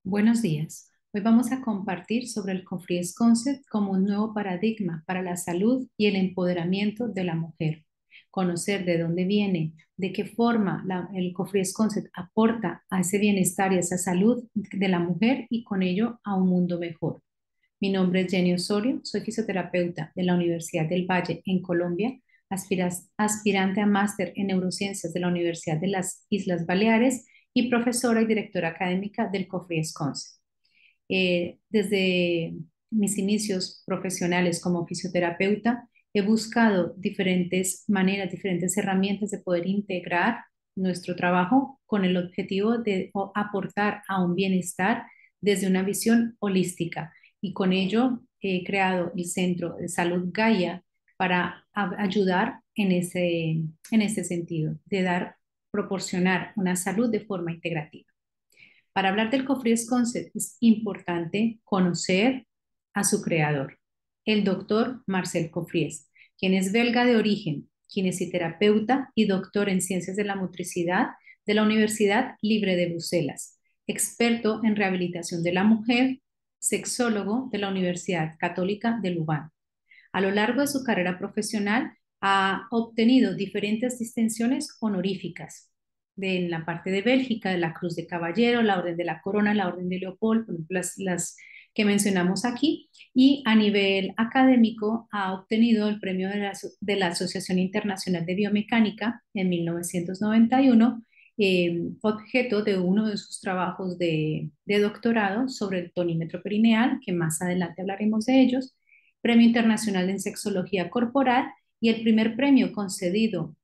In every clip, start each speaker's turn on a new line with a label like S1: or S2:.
S1: Buenos días. Hoy vamos a compartir sobre el Cofries Concept como un nuevo paradigma para la salud y el empoderamiento de la mujer. Conocer de dónde viene, de qué forma el Cofries Concept aporta a ese bienestar y a esa salud de la mujer y con ello a un mundo mejor. Mi nombre es Jenny Osorio, soy fisioterapeuta de la Universidad del Valle en Colombia, aspirante a máster en neurociencias de la Universidad de las Islas Baleares y profesora y directora académica del Cofries Concept. Desde mis inicios profesionales como fisioterapeuta, he buscado diferentes maneras, diferentes herramientas de poder integrar nuestro trabajo con el objetivo de aportar a un bienestar desde una visión holística. Y con ello he creado el Centro de Salud Gaia para ayudar en ese sentido, de proporcionar una salud de forma integrativa. Para hablar del Cofries Concept es importante conocer a su creador, el doctor Marcel Cofries, quien es belga de origen, kinesiterapeuta y doctor en ciencias de la motricidad de la Universidad Libre de Bruselas, experto en rehabilitación de la mujer, sexólogo de la Universidad Católica de Lubán. A lo largo de su carrera profesional ha obtenido diferentes distinciones honoríficas en la parte de Bélgica, de la Cruz de Caballero, la Orden de la Corona, la Orden de Leopold, por ejemplo, las que mencionamos aquí, y a nivel académico ha obtenido el premio de la Asociación Internacional de Biomecánica en 1991, objeto de uno de sus trabajos de doctorado sobre el tonímetro perineal, que más adelante hablaremos de ellos, Premio Internacional en Sexología Corporal y el primer premio concedido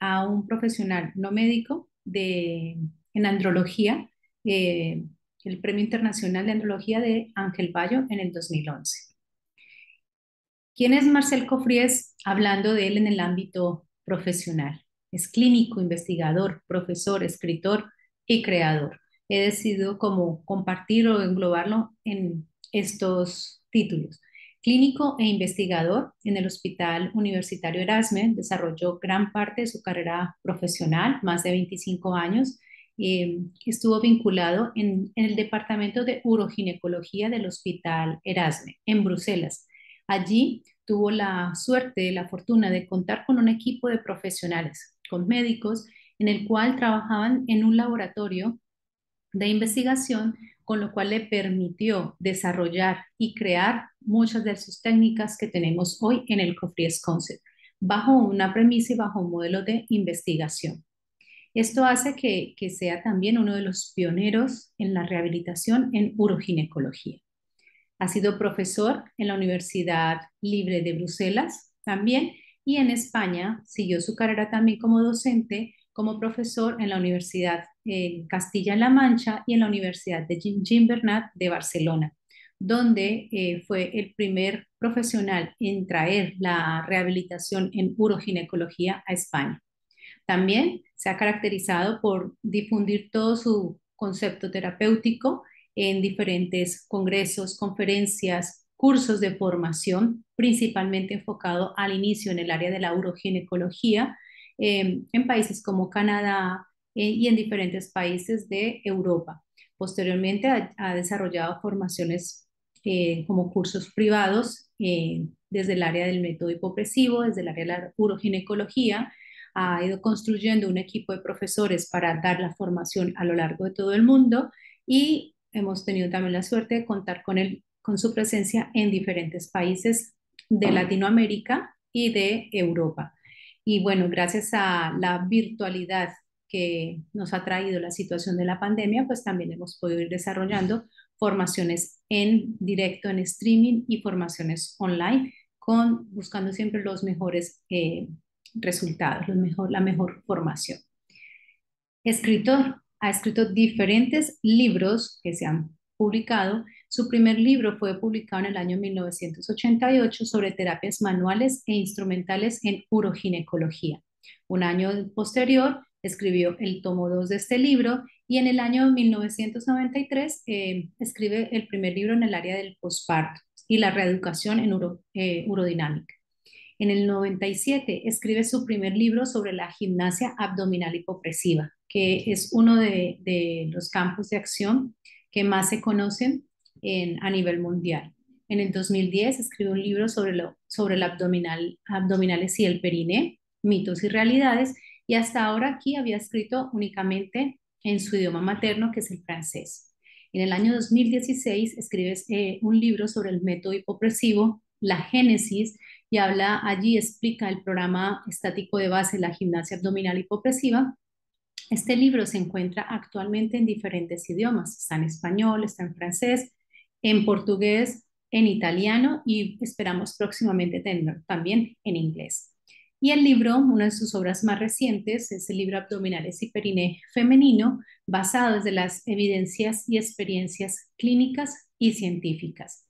S1: a un profesional no médico en andrología, eh, el Premio Internacional de Andrología de Ángel Bayo en el 2011. ¿Quién es Marcel Cofries? Hablando de él en el ámbito profesional. Es clínico, investigador, profesor, escritor y creador. He decidido como compartir o englobarlo en estos títulos. Clínico e investigador en el Hospital Universitario Erasme, desarrolló gran parte de su carrera profesional, más de 25 años. Estuvo vinculado en el Departamento de Uroginecología del Hospital Erasme, en Bruselas. Allí tuvo la suerte, la fortuna de contar con un equipo de profesionales, con médicos, en el cual trabajaban en un laboratorio de investigación, con lo cual le permitió desarrollar y crear muchas de sus técnicas que tenemos hoy en el Cofries Concept, bajo una premisa y bajo un modelo de investigación. Esto hace que sea también uno de los pioneros en la rehabilitación en uroginecología. Ha sido profesor en la Universidad Libre de Bruselas también y en España siguió su carrera también como docente, como profesor en la Universidad Castilla-La Mancha y en la Universidad de Gimbernat de Barcelona, donde fue el primer profesional en traer la rehabilitación en uroginecología a España. También se ha caracterizado por difundir todo su concepto terapéutico en diferentes congresos, conferencias, cursos de formación, principalmente enfocado al inicio en el área de la uroginecología, en países como Canadá y en diferentes países de Europa. Posteriormente ha desarrollado formaciones como cursos privados desde el área del método hipopresivo, desde el área de la uroginecología, ha ido construyendo un equipo de profesores para dar la formación a lo largo de todo el mundo y hemos tenido también la suerte de contar con su presencia en diferentes países de Latinoamérica y de Europa. Y bueno, gracias a la virtualidad que nos ha traído la situación de la pandemia, pues también hemos podido ir desarrollando formaciones en directo, en streaming y formaciones online, buscando siempre los mejores resultados, la mejor formación. Escritor, ha escrito diferentes libros que se han publicado. Su primer libro fue publicado en el año 1988 sobre terapias manuales e instrumentales en uroginecología. Un año posterior escribió el tomo 2 de este libro y en el año 1993 escribe el primer libro en el área del posparto y la reeducación en urodinámica. En el 97 escribe su primer libro sobre la gimnasia abdominal hipopresiva, que es uno de los campos de acción que más se conocen a nivel mundial. En el 2010 escribió un libro sobre el abdominales y el periné, mitos y realidades, y hasta ahora aquí había escrito únicamente en su idioma materno, que es el francés. En el año 2016 escribe un libro sobre el método hipopresivo, la génesis, y explica el programa estático de base, la gimnasia abdominal hipopresiva. Este libro se encuentra actualmente en diferentes idiomas, está en español, está en francés, en portugués, en italiano y esperamos próximamente tenerlo también en inglés. Y el libro, una de sus obras más recientes, es el libro Abdominales y Periné Femenino, basado desde las evidencias y experiencias clínicas y científicas.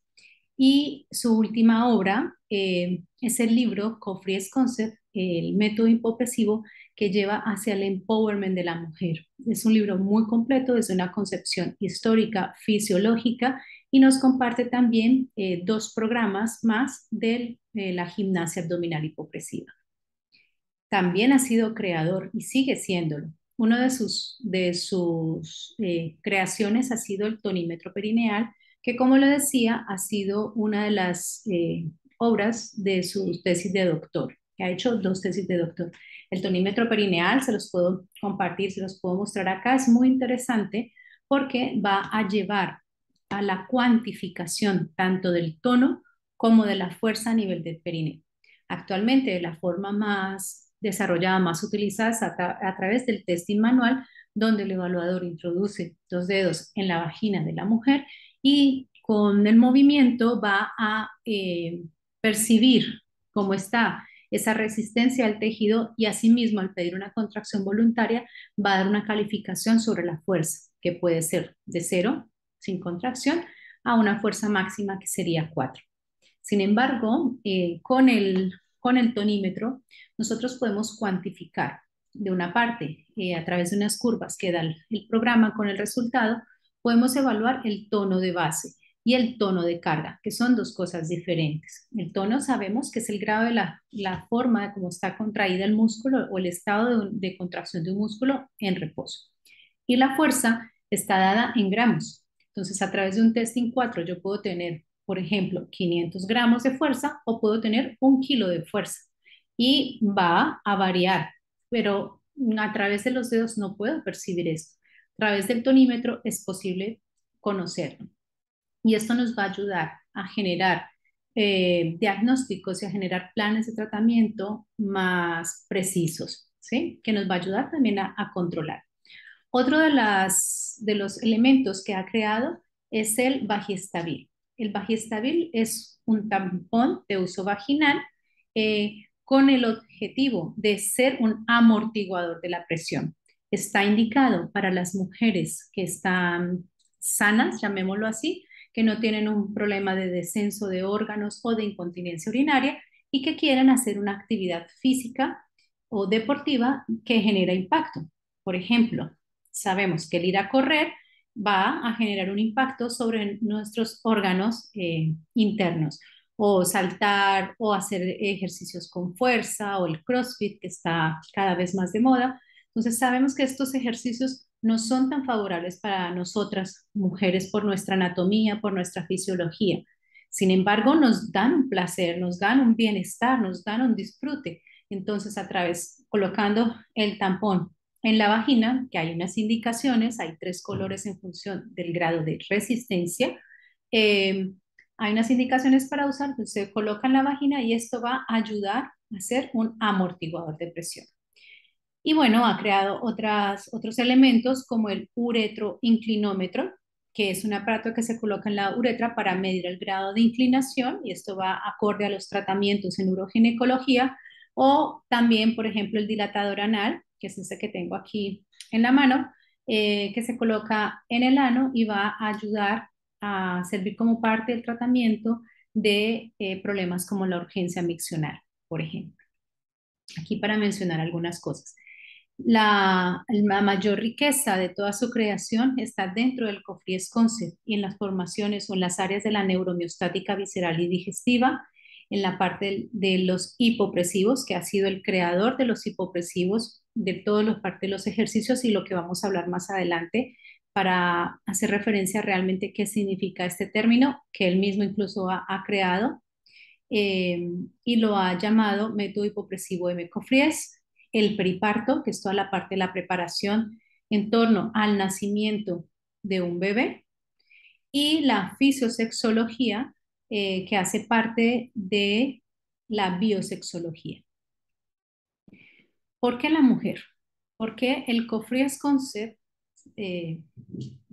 S1: Y su última obra es el libro Cofrier's Concept, el método hipopresivo que lleva hacia el empowerment de la mujer. Es un libro muy completo, es una concepción histórica, fisiológica y nos comparte también dos programas más de la gimnasia abdominal hipopresiva. También ha sido creador y sigue siéndolo. Una de sus creaciones ha sido el tonímetro perineal, que como lo decía, ha sido una de las obras de su tesis de doctor, que ha hecho dos tesis de doctor. El tonímetro perineal, se los puedo compartir, se los puedo mostrar acá, es muy interesante porque va a llevar a la cuantificación tanto del tono como de la fuerza a nivel del perineo. Actualmente, la forma más desarrollada, más utilizada es a través del testing manual, donde el evaluador introduce los dedos en la vagina de la mujer y con el movimiento va a percibir cómo está esa resistencia al tejido y asimismo al pedir una contracción voluntaria va a dar una calificación sobre la fuerza, que puede ser de 0, sin contracción, a una fuerza máxima que sería 4. Sin embargo, con el tonímetro, nosotros podemos cuantificar de una parte, a través de unas curvas que da el programa con el resultado, podemos evaluar el tono de base y el tono de carga, que son dos cosas diferentes. El tono sabemos que es el grado de la forma de cómo está contraída el músculo o el estado de contracción de un músculo en reposo. Y la fuerza está dada en gramos. Entonces, a través de un testing 4 yo puedo tener, por ejemplo, 500 gramos de fuerza o puedo tener 1 kilo de fuerza. Y va a variar, pero a través de los dedos no puedo percibir esto. A través del tonímetro es posible conocerlo. Y esto nos va a ayudar a generar diagnósticos y a generar planes de tratamiento más precisos, ¿sí? Que nos va a ayudar también a controlar. Otro de los elementos que ha creado es el Vagiestabil. El Vagiestabil es un tampón de uso vaginal con el objetivo de ser un amortiguador de la presión. Está indicado para las mujeres que están sanas, llamémoslo así, que no tienen un problema de descenso de órganos o de incontinencia urinaria y que quieran hacer una actividad física o deportiva que genera impacto. Por ejemplo, sabemos que el ir a correr va a generar un impacto sobre nuestros órganos internos, o saltar o hacer ejercicios con fuerza, o el CrossFit que está cada vez más de moda. Entonces sabemos que estos ejercicios no son tan favorables para nosotras mujeres por nuestra anatomía, por nuestra fisiología. Sin embargo, nos dan un placer, nos dan un bienestar, nos dan un disfrute. Entonces, colocando el tampón en la vagina, que hay unas indicaciones, hay 3 colores en función del grado de resistencia. Hay unas indicaciones para usar, pues se coloca en la vagina y esto va a ayudar a ser un amortiguador de presión. Y bueno, ha creado otros elementos como el uretroinclinómetro, que es un aparato que se coloca en la uretra para medir el grado de inclinación y esto va acorde a los tratamientos en uroginecología o también, por ejemplo, el dilatador anal, que es ese que tengo aquí en la mano, que se coloca en el ano y va a ayudar a servir como parte del tratamiento de problemas como la urgencia miccional, por ejemplo. Aquí para mencionar algunas cosas. La mayor riqueza de toda su creación está dentro del Cofrier's Concept y en las formaciones o en las áreas de la neuromiostática visceral y digestiva, en la parte de los hipopresivos, que ha sido el creador de los hipopresivos, de todos los partes de los ejercicios y lo que vamos a hablar más adelante, para hacer referencia realmente qué significa este término que él mismo incluso ha creado eh, y lo ha llamado método hipopresivo de Mecofries. El periparto, que es toda la parte de la preparación en torno al nacimiento de un bebé, y la fisiosexología, que hace parte de la biosexología. ¿Por qué la mujer? Porque el Cofries Concept eh,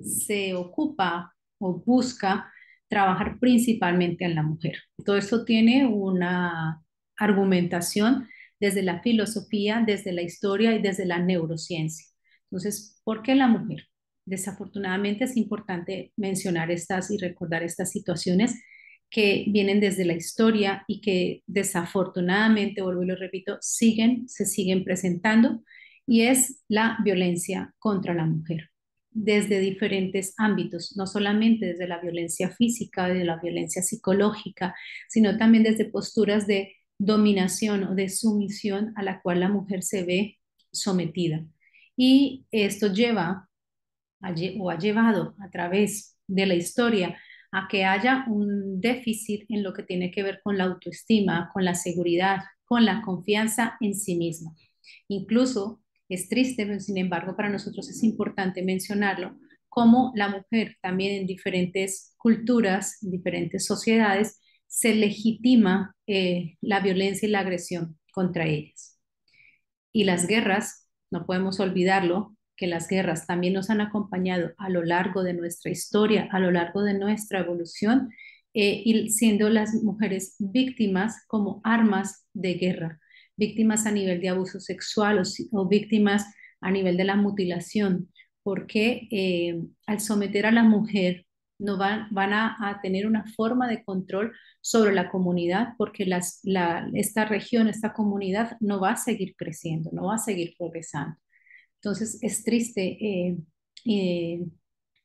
S1: se ocupa o busca trabajar principalmente en la mujer. Todo esto tiene una argumentación desde la filosofía, desde la historia y desde la neurociencia. Entonces, ¿por qué la mujer? Desafortunadamente es importante mencionar estas y recordar estas situaciones que vienen desde la historia y que desafortunadamente, vuelvo y lo repito, se siguen presentando, y es la violencia contra la mujer desde diferentes ámbitos, no solamente desde la violencia física, de la violencia psicológica, sino también desde posturas de dominación o de sumisión a la cual la mujer se ve sometida. Y esto ha llevado a través de la historia a que haya un déficit en lo que tiene que ver con la autoestima, con la seguridad, con la confianza en sí misma. Incluso es triste, pero sin embargo para nosotros es importante mencionarlo, como la mujer también en diferentes culturas, en diferentes sociedades, se legitima la violencia y la agresión contra ellas. Y las guerras, no podemos olvidarlo, que las guerras también nos han acompañado a lo largo de nuestra historia, a lo largo de nuestra evolución, y siendo las mujeres víctimas como armas de guerra, víctimas a nivel de abuso sexual o víctimas a nivel de la mutilación, porque al someter a la mujer no van a tener una forma de control sobre la comunidad, porque esta región, esta comunidad no va a seguir creciendo, no va a seguir progresando. Entonces es triste eh,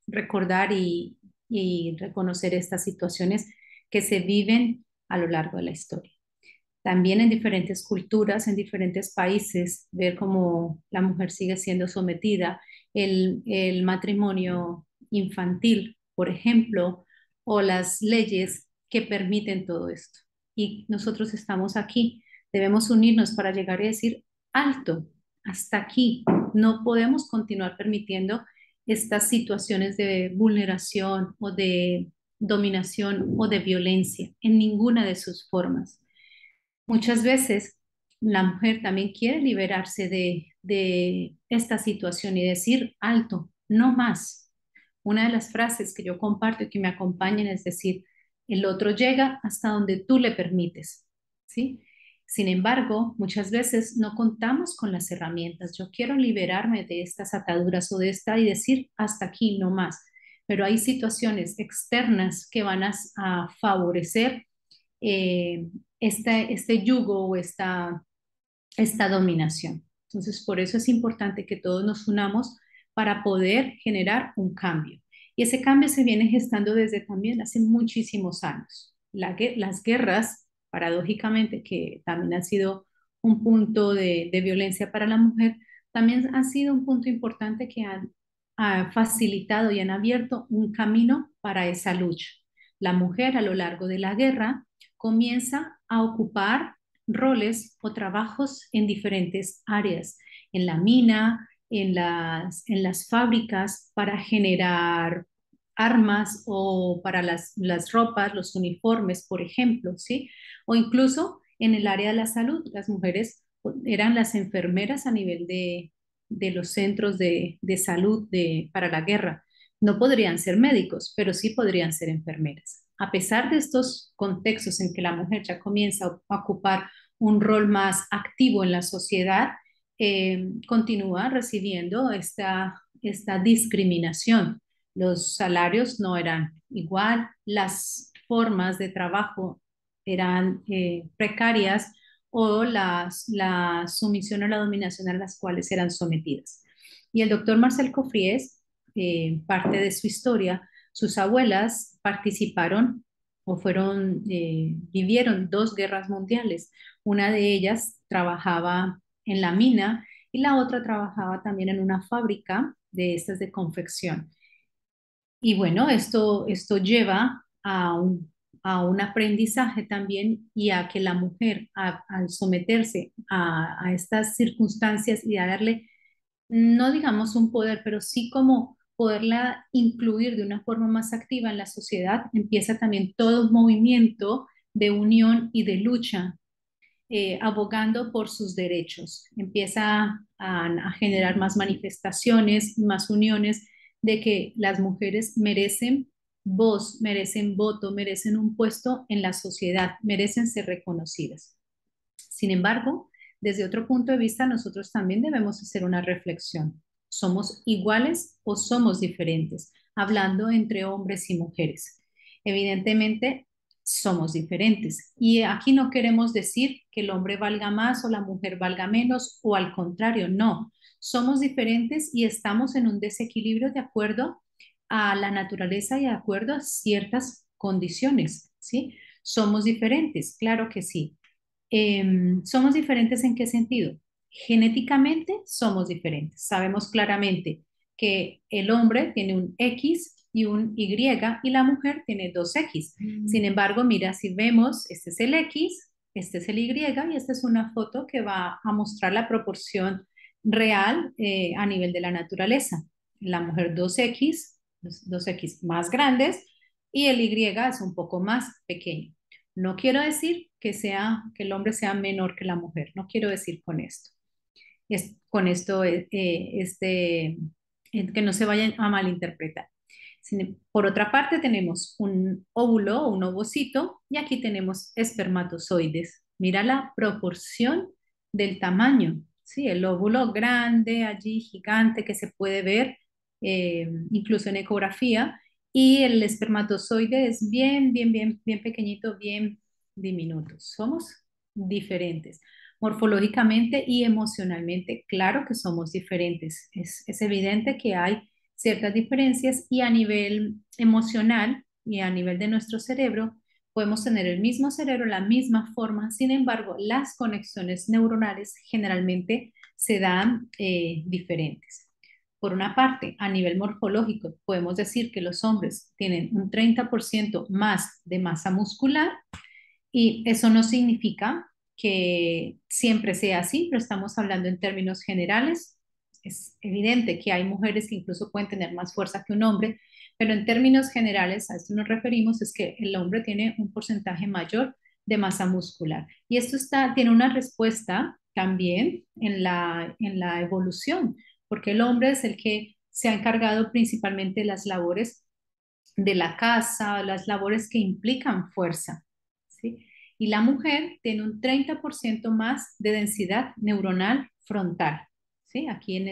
S1: recordar y reconocer estas situaciones que se viven a lo largo de la historia. También en diferentes culturas, en diferentes países, ver cómo la mujer sigue siendo sometida, el matrimonio infantil, por ejemplo, o las leyes que permiten todo esto. Y nosotros estamos aquí, debemos unirnos para llegar y decir, alto, hasta aquí, no podemos continuar permitiendo estas situaciones de vulneración o de dominación o de violencia en ninguna de sus formas. Muchas veces la mujer también quiere liberarse de esta situación y decir, alto, no más. Una de las frases que yo comparto y que me acompañan es decir, el otro llega hasta donde tú le permites, ¿sí? Sin embargo, muchas veces no contamos con las herramientas. Yo quiero liberarme de estas ataduras o de esta y decir, hasta aquí, no más. Pero hay situaciones externas que van a favorecer eh, este yugo o esta dominación. Entonces, por eso es importante que todos nos unamos para poder generar un cambio. Y ese cambio se viene gestando desde también hace muchísimos años. Las guerras, paradójicamente, que también han sido un punto de violencia para la mujer, también han sido un punto importante que han facilitado y han abierto un camino para esa lucha. La mujer a lo largo de la guerra comienza a ocupar roles o trabajos en diferentes áreas, en la mina, en las fábricas para generar armas o para las ropas, los uniformes, por ejemplo, ¿sí? O incluso en el área de la salud, las mujeres eran las enfermeras a nivel de los centros de salud para la guerra. No podrían ser médicos, pero sí podrían ser enfermeras. A pesar de estos contextos en que la mujer ya comienza a ocupar un rol más activo en la sociedad, continúa recibiendo esta discriminación. Los salarios no eran igual, las formas de trabajo eran precarias o la sumisión o la dominación a las cuales eran sometidas. Y el doctor Marcel Cofries, parte de su historia, sus abuelas participaron o vivieron dos guerras mundiales. Una de ellas trabajaba en la mina y la otra trabajaba también en una fábrica de estas de confección. Y bueno, esto lleva a un aprendizaje también y a que la mujer, al someterse a estas circunstancias y a darle, no digamos un poder, pero sí como poderla incluir de una forma más activa en la sociedad, empieza también todo un movimiento de unión y de lucha, abogando por sus derechos. Empieza a generar más manifestaciones, más uniones de que las mujeres merecen voz, merecen voto, merecen un puesto en la sociedad, merecen ser reconocidas. Sin embargo, desde otro punto de vista, nosotros también debemos hacer una reflexión. ¿Somos iguales o somos diferentes? Hablando entre hombres y mujeres. Evidentemente, somos diferentes. Y aquí no queremos decir que el hombre valga más o la mujer valga menos o al contrario, no. Somos diferentes y estamos en un desequilibrio de acuerdo a la naturaleza y de acuerdo a ciertas condiciones, ¿sí? Somos diferentes, claro que sí. ¿Somos diferentes en qué sentido? Genéticamente somos diferentes. Sabemos claramente que el hombre tiene un X y un Y y la mujer tiene dos X. Sin embargo, mira, si vemos, este es el X, este es el Y y esta es una foto que va a mostrar la proporción real a nivel de la naturaleza. La mujer dos X, dos X más grandes y el Y es un poco más pequeño. No quiero decir que el hombre sea menor que la mujer, no quiero decir con esto. Con esto, que no se vayan a malinterpretar. Por otra parte, tenemos un óvulo o un ovocito y aquí tenemos espermatozoides. Mira la proporción del tamaño, ¿sí? El óvulo grande, allí gigante que se puede ver incluso en ecografía y el espermatozoide es bien pequeñito, bien diminuto. Somos diferentes morfológicamente y emocionalmente. Claro que somos diferentes. Es evidente que hay ciertas diferencias y a nivel emocional y a nivel de nuestro cerebro podemos tener el mismo cerebro, la misma forma, sin embargo, las conexiones neuronales generalmente se dan diferentes. Por una parte, a nivel morfológico, podemos decir que los hombres tienen un 30% más de masa muscular y eso no significa que siempre sea así, pero estamos hablando en términos generales. Es evidente que hay mujeres que incluso pueden tener más fuerza que un hombre, pero en términos generales a esto nos referimos es que el hombre tiene un porcentaje mayor de masa muscular. Y esto tiene una respuesta también en la evolución, porque el hombre es el que se ha encargado principalmente de las labores de la casa, las labores que implican fuerza, ¿sí? Y la mujer tiene un 30% más de densidad neuronal frontal, ¿sí? Aquí en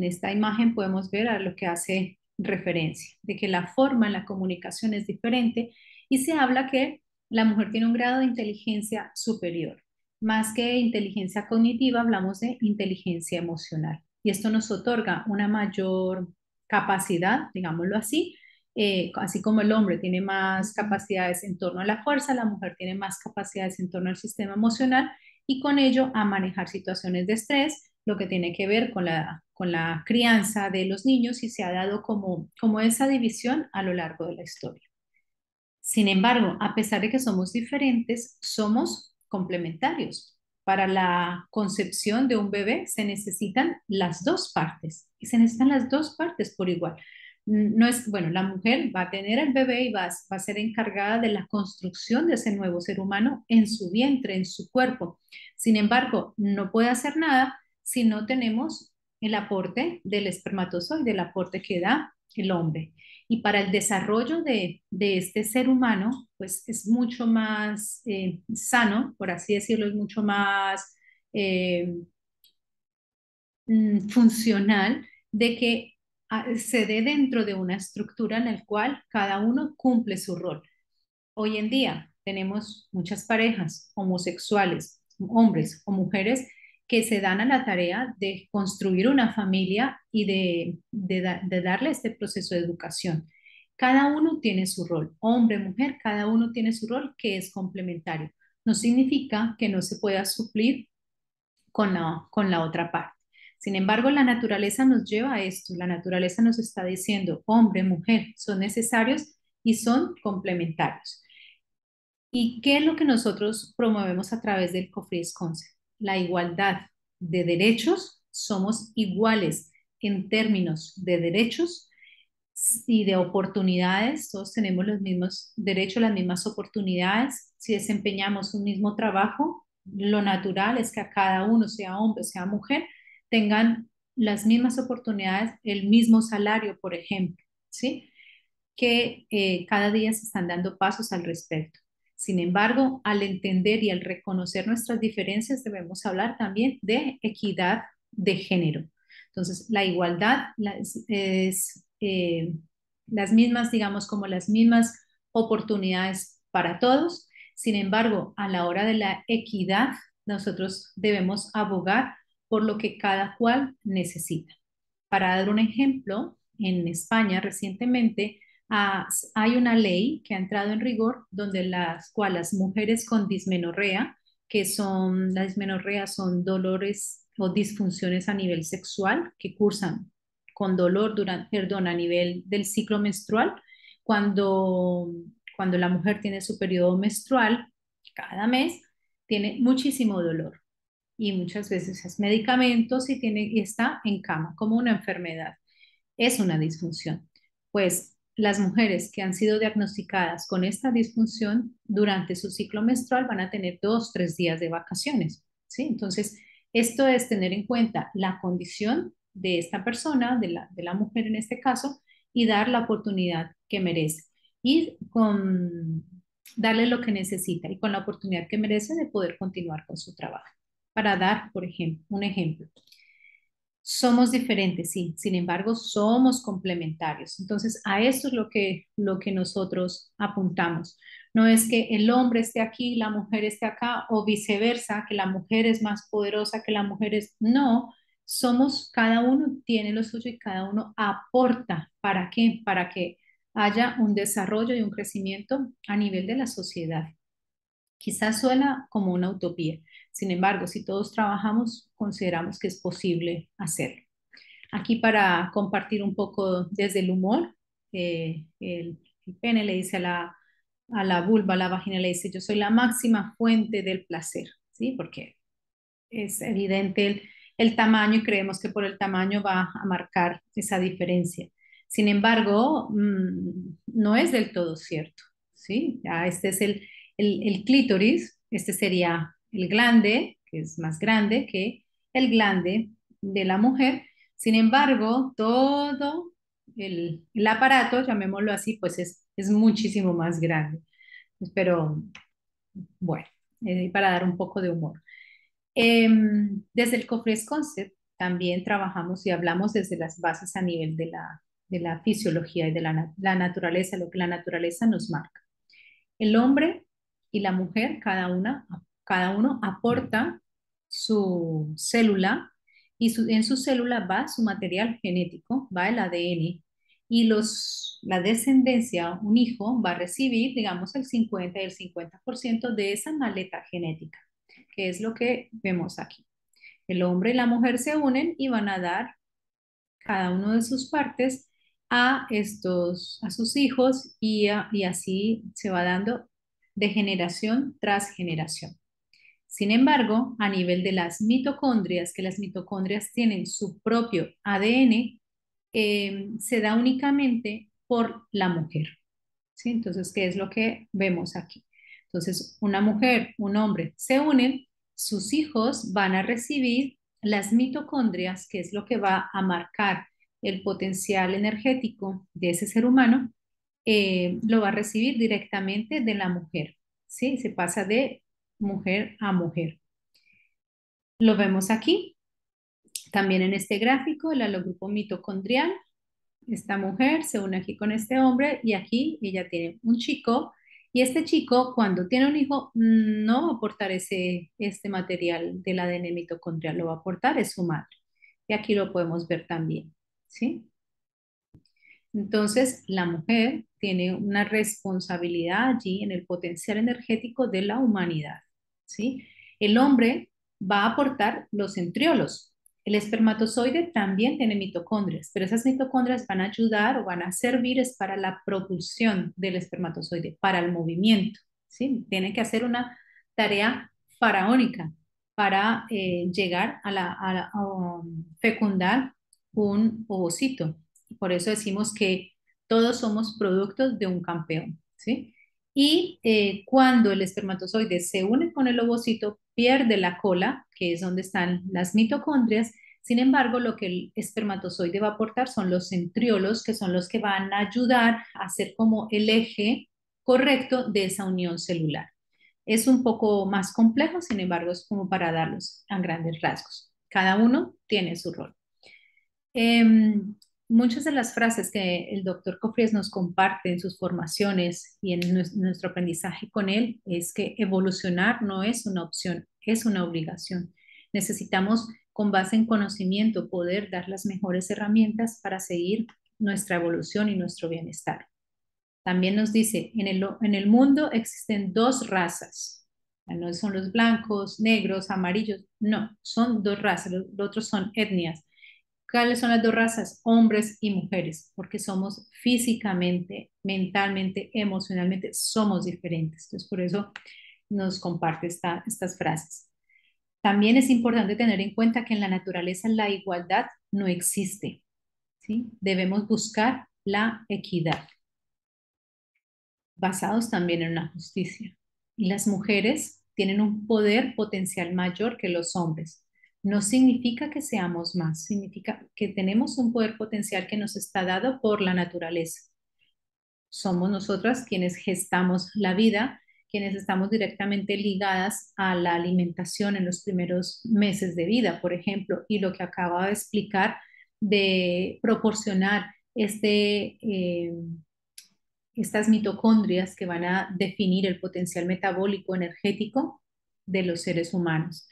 S1: esta imagen podemos ver a lo que hace referencia, de que la forma en la comunicación es diferente y se habla que la mujer tiene un grado de inteligencia superior. Más que inteligencia cognitiva, hablamos de inteligencia emocional. Y esto nos otorga una mayor capacidad, digámoslo así, así como el hombre tiene más capacidades en torno a la fuerza, la mujer tiene más capacidades en torno al sistema emocional y con ello a manejar situaciones de estrés, lo que tiene que ver con la crianza de los niños y se ha dado como esa división a lo largo de la historia. Sin embargo, a pesar de que somos diferentes, somos complementarios. Para la concepción de un bebé se necesitan las dos partes y se necesitan las dos partes por igual. No es, bueno, la mujer va a tener el bebé y va a ser encargada de la construcción de ese nuevo ser humano en su vientre, en su cuerpo. Sin embargo, no puede hacer nada si no tenemos el aporte del espermatozoide, el aporte que da el hombre. Y para el desarrollo de este ser humano, pues es mucho más sano, por así decirlo, es mucho más eh, funcional de que se dé dentro de una estructura en la cual cada uno cumple su rol. Hoy en día tenemos muchas parejas homosexuales, hombres o mujeres, que se dan a la tarea de construir una familia y de darle este proceso de educación. Cada uno tiene su rol, hombre, mujer, cada uno tiene su rol que es complementario. No significa que no se pueda suplir con la otra parte. Sin embargo, la naturaleza nos lleva a esto. La naturaleza nos está diciendo, hombre, mujer, son necesarios y son complementarios. ¿Y qué es lo que nosotros promovemos a través del COFRIES Concept? La igualdad de derechos, somos iguales en términos de derechos y de oportunidades, todos tenemos los mismos derechos, las mismas oportunidades. Si desempeñamos un mismo trabajo, lo natural es que a cada uno, sea hombre, sea mujer, tengan las mismas oportunidades, el mismo salario, por ejemplo, ¿sí? Que cada día se están dando pasos al respecto. Sin embargo, al entender y al reconocer nuestras diferencias, debemos hablar también de equidad de género. Entonces, la igualdad es las mismas, digamos, como las mismas oportunidades para todos. Sin embargo, a la hora de la equidad, nosotros debemos abogar por lo que cada cual necesita. Para dar un ejemplo, en España recientemente hay una ley que ha entrado en rigor donde las cuales las mujeres con dismenorrea, que son, la dismenorrea son dolores o disfunciones a nivel sexual que cursan con dolor durante, perdón, a nivel del ciclo menstrual, cuando, cuando la mujer tiene su periodo menstrual, cada mes, tiene muchísimo dolor y muchas veces es medicamentos y está en cama como una enfermedad. Es una disfunción. Pues las mujeres que han sido diagnosticadas con esta disfunción durante su ciclo menstrual van a tener 2, 3 días de vacaciones, ¿sí? Entonces, esto es tener en cuenta la condición de esta persona, de la mujer en este caso, y dar la oportunidad que merece. Y con darle lo que necesita y con la oportunidad que merece de poder continuar con su trabajo. Para dar, por ejemplo, un ejemplo. Somos diferentes, sí, sin embargo, somos complementarios. Entonces, a eso es lo que nosotros apuntamos. No es que el hombre esté aquí, la mujer esté acá, o viceversa, que la mujer es más poderosa que la mujer es. No, somos, cada uno tiene lo suyo y cada uno aporta. ¿Para qué? Para que haya un desarrollo y un crecimiento a nivel de la sociedad. Quizás suena como una utopía. Sin embargo, si todos trabajamos, consideramos que es posible hacerlo. Aquí para compartir un poco desde el humor, el pene le dice a la vulva, a la vagina le dice, yo soy la máxima fuente del placer, ¿sí? Porque es evidente el tamaño y creemos que por el tamaño va a marcar esa diferencia. Sin embargo, no es del todo cierto, ¿sí? Ya este es el clítoris, este sería el glande, que es más grande que el glande de la mujer. Sin embargo, todo el aparato, llamémoslo así, pues es muchísimo más grande. Pero bueno, para dar un poco de humor. Desde el COFRES Concept también trabajamos y hablamos desde las bases a nivel de la fisiología y de la naturaleza, lo que la naturaleza nos marca. El hombre y la mujer, cada uno aporta su célula y en su célula va su material genético, va el ADN y la descendencia, un hijo va a recibir, digamos, el 50 y el 50% de esa maleta genética, que es lo que vemos aquí. El hombre y la mujer se unen y van a dar cada uno de sus partes a sus hijos y así se va dando de generación tras generación. Sin embargo, a nivel de las mitocondrias, que las mitocondrias tienen su propio ADN, se da únicamente por la mujer, ¿sí? Entonces, ¿qué es lo que vemos aquí? Entonces, una mujer, un hombre se unen, sus hijos van a recibir las mitocondrias, que es lo que va a marcar el potencial energético de ese ser humano, lo va a recibir directamente de la mujer, ¿sí? Se pasa de mujer a mujer. Lo vemos aquí, también en este gráfico, el halogrupo mitocondrial. Esta mujer se une aquí con este hombre y aquí ella tiene un chico y este chico cuando tiene un hijo no va a aportar este material del ADN mitocondrial, lo va a aportar es su madre. Y aquí lo podemos ver también, ¿sí? Entonces, la mujer tiene una responsabilidad allí en el potencial energético de la humanidad, ¿sí? El hombre va a aportar los centriolos. El espermatozoide también tiene mitocondrias, pero esas mitocondrias van a ayudar o van a servir es para la propulsión del espermatozoide, para el movimiento, ¿sí? Tiene que hacer una tarea faraónica para llegar a fecundar un ovocito. Por eso decimos que todos somos productos de un campeón, ¿sí? Y cuando el espermatozoide se une con el ovocito, pierde la cola, que es donde están las mitocondrias. Sin embargo, lo que el espermatozoide va a aportar son los centriolos, que son los que van a ayudar a ser como el eje correcto de esa unión celular. Es un poco más complejo, sin embargo, es como para darlos a grandes rasgos. Cada uno tiene su rol. Em, Muchas de las frases que el doctor Cofries nos comparte en sus formaciones y en nuestro aprendizaje con él es que evolucionar no es una opción, es una obligación. Necesitamos, con base en conocimiento, poder dar las mejores herramientas para seguir nuestra evolución y nuestro bienestar. También nos dice, en el mundo existen dos razas. No son los blancos, negros, amarillos, no, son dos razas, los otros son etnias. ¿Cuáles son las dos razas? Hombres y mujeres, porque somos físicamente, mentalmente, emocionalmente, somos diferentes. Entonces, por eso nos comparte estas frases. También es importante tener en cuenta que en la naturaleza la igualdad no existe, ¿sí? Debemos buscar la equidad, basados también en una justicia. Y las mujeres tienen un poder potencial mayor que los hombres. No significa que seamos más, significa que tenemos un poder potencial que nos está dado por la naturaleza. Somos nosotras quienes gestamos la vida, quienes estamos directamente ligadas a la alimentación en los primeros meses de vida, por ejemplo, y lo que acaba de explicar de proporcionar estas mitocondrias que van a definir el potencial metabólico energético de los seres humanos.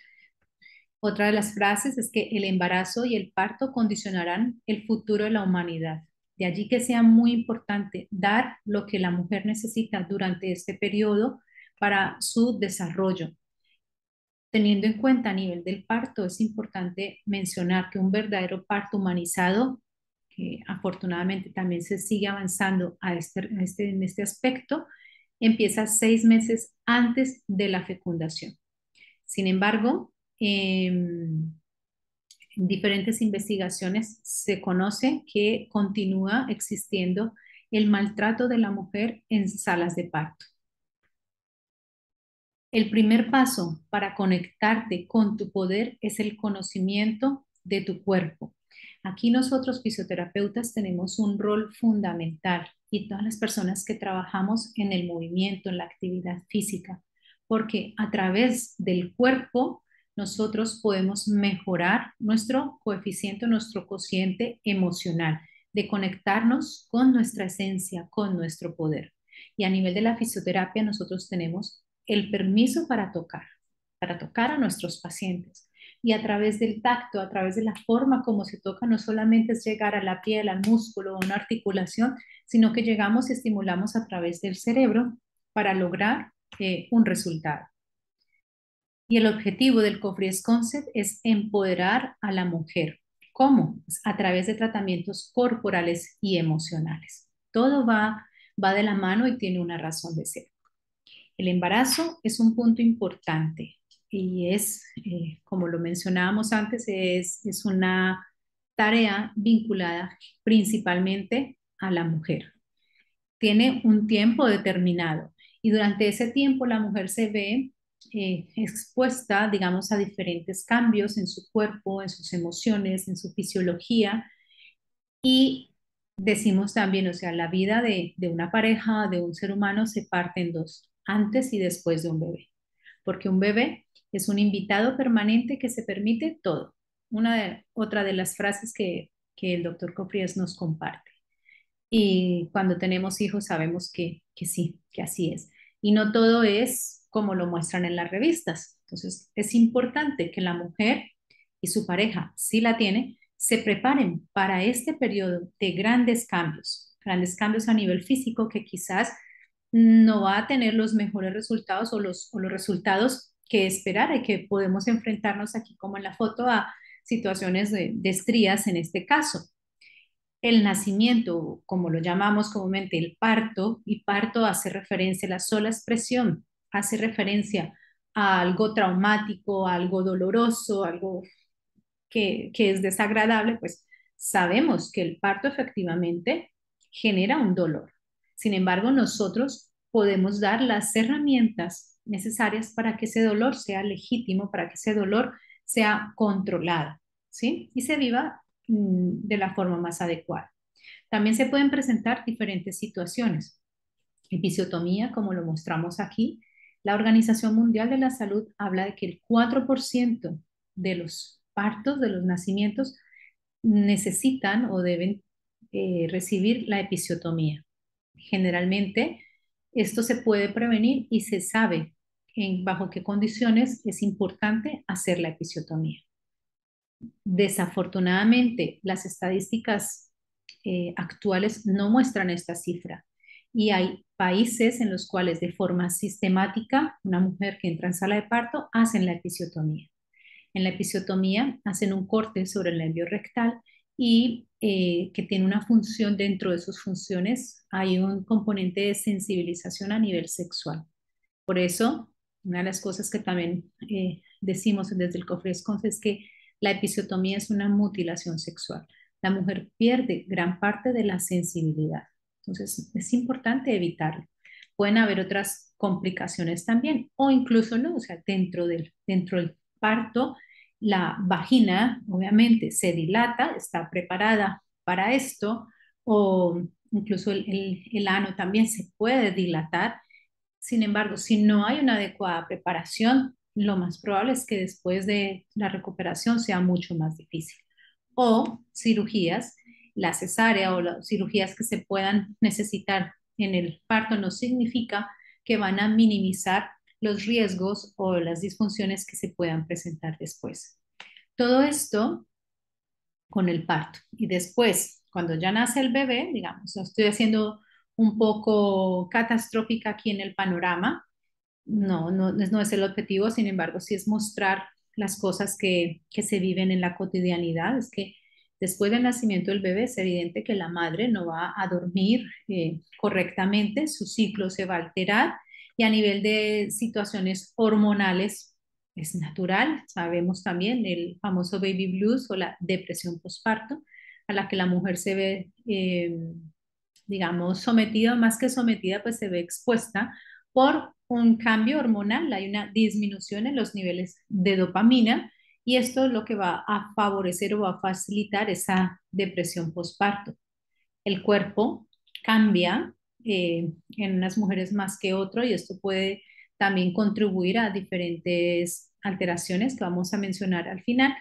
S1: Otra de las frases es que el embarazo y el parto condicionarán el futuro de la humanidad. De allí que sea muy importante dar lo que la mujer necesita durante este periodo para su desarrollo. Teniendo en cuenta a nivel del parto, es importante mencionar que un verdadero parto humanizado, que afortunadamente también se sigue avanzando en este aspecto, empieza 6 meses antes de la fecundación. Sin embargo, en diferentes investigaciones se conoce que continúa existiendo el maltrato de la mujer en salas de parto. El primer paso para conectarte con tu poder es el conocimiento de tu cuerpo. Aquí nosotros fisioterapeutas tenemos un rol fundamental y todas las personas que trabajamos en el movimiento, en la actividad física, porque a través del cuerpo nosotros podemos mejorar nuestro coeficiente, nuestro cociente emocional, de conectarnos con nuestra esencia, con nuestro poder. Y a nivel de la fisioterapia nosotros tenemos el permiso para tocar a nuestros pacientes. Y a través del tacto, a través de la forma como se toca, no solamente es llegar a la piel, al músculo o una articulación, sino que llegamos y estimulamos a través del cerebro para lograr un resultado. Y el objetivo del Cofries Concept es empoderar a la mujer. ¿Cómo? Pues a través de tratamientos corporales y emocionales. Todo va de la mano y tiene una razón de ser. El embarazo es un punto importante y como lo mencionábamos antes, es una tarea vinculada principalmente a la mujer. Tiene un tiempo determinado y durante ese tiempo la mujer se ve expuesta, digamos, a diferentes cambios en su cuerpo, en sus emociones, en su fisiología y decimos también, o sea, la vida de una pareja, de un ser humano, se parte en dos, antes y después de un bebé, porque un bebé es un invitado permanente que se permite todo. Otra de las frases que el doctor Cofrías nos comparte. Y cuando tenemos hijos sabemos que sí, que así es. Y no todo es como lo muestran en las revistas. Entonces, es importante que la mujer y su pareja, si la tiene, se preparen para este periodo de grandes cambios a nivel físico que quizás no va a tener los mejores resultados o los resultados que esperar y que podemos enfrentarnos aquí como en la foto situaciones de estrías en este caso. El nacimiento, como lo llamamos comúnmente el parto, y parto hace referencia, la sola expresión hace referencia a algo traumático, a algo doloroso, algo que es desagradable, pues sabemos que el parto efectivamente genera un dolor. Sin embargo, nosotros podemos dar las herramientas necesarias para que ese dolor sea legítimo, para que ese dolor sea controlado, ¿sí? Y se viva de la forma más adecuada. También se pueden presentar diferentes situaciones. Episiotomía, como lo mostramos aquí, la Organización Mundial de la Salud habla de que el 4% de los partos, de los nacimientos, necesitan o deben recibir la episiotomía. Generalmente, esto se puede prevenir y se sabe bajo qué condiciones es importante hacer la episiotomía. Desafortunadamente, las estadísticas actuales no muestran esta cifra y hay países en los cuales de forma sistemática una mujer que entra en sala de parto hacen la episiotomía. En la episiotomía hacen un corte sobre el nervio rectal y que tiene una función. Dentro de sus funciones hay un componente de sensibilización a nivel sexual. Por eso, una de las cosas que también decimos desde el COFRESCONF es que la episiotomía es una mutilación sexual. La mujer pierde gran parte de la sensibilidad. Entonces, es importante evitarlo. Pueden haber otras complicaciones también, o incluso no, o sea, dentro del parto, la vagina obviamente se dilata, está preparada para esto, o incluso el ano también se puede dilatar. Sin embargo, si no hay una adecuada preparación, lo más probable es que después de la recuperación sea mucho más difícil. O cirugías, la cesárea o las cirugías que se puedan necesitar en el parto no significa que van a minimizar los riesgos o las disfunciones que se puedan presentar después. Todo esto con el parto. Y después, cuando ya nace el bebé, digamos, lo estoy haciendo un poco catastrófica aquí en el panorama. No es el objetivo, sin embargo, sí es mostrar las cosas que se viven en la cotidianidad. Es que después del nacimiento del bebé es evidente que la madre no va a dormir correctamente, su ciclo se va a alterar y a nivel de situaciones hormonales es natural. Sabemos también el famoso baby blues o la depresión postparto, a la que la mujer se ve, digamos, sometida, más que sometida, pues se ve expuesta por un cambio hormonal. Hay una disminución en los niveles de dopamina y esto es lo que va a favorecer o va a facilitar esa depresión postparto. El cuerpo cambia en unas mujeres más que otro y esto puede también contribuir a diferentes alteraciones que vamos a mencionar al final.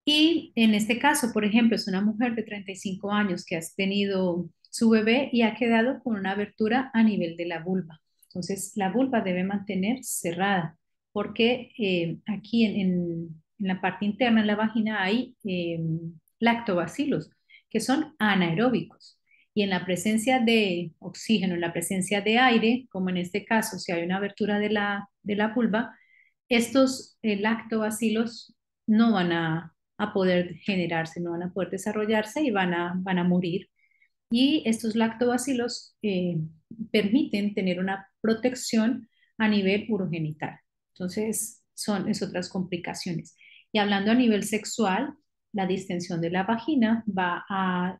S1: Y en este caso, por ejemplo, es una mujer de 35 años que ha tenido su bebé y ha quedado con una abertura a nivel de la vulva. Entonces, la vulva debe mantener cerrada porque aquí en la parte interna, en la vagina, hay lactobacilos que son anaeróbicos. Y en la presencia de oxígeno, en la presencia de aire, como en este caso, si hay una abertura de la vulva, estos lactobacilos no van a poder generarse, no van a poder desarrollarse y van a morir. Y estos lactobacilos permiten tener una protección a nivel urogenital. Entonces, es otras complicaciones. Y hablando a nivel sexual, la distensión de la vagina va a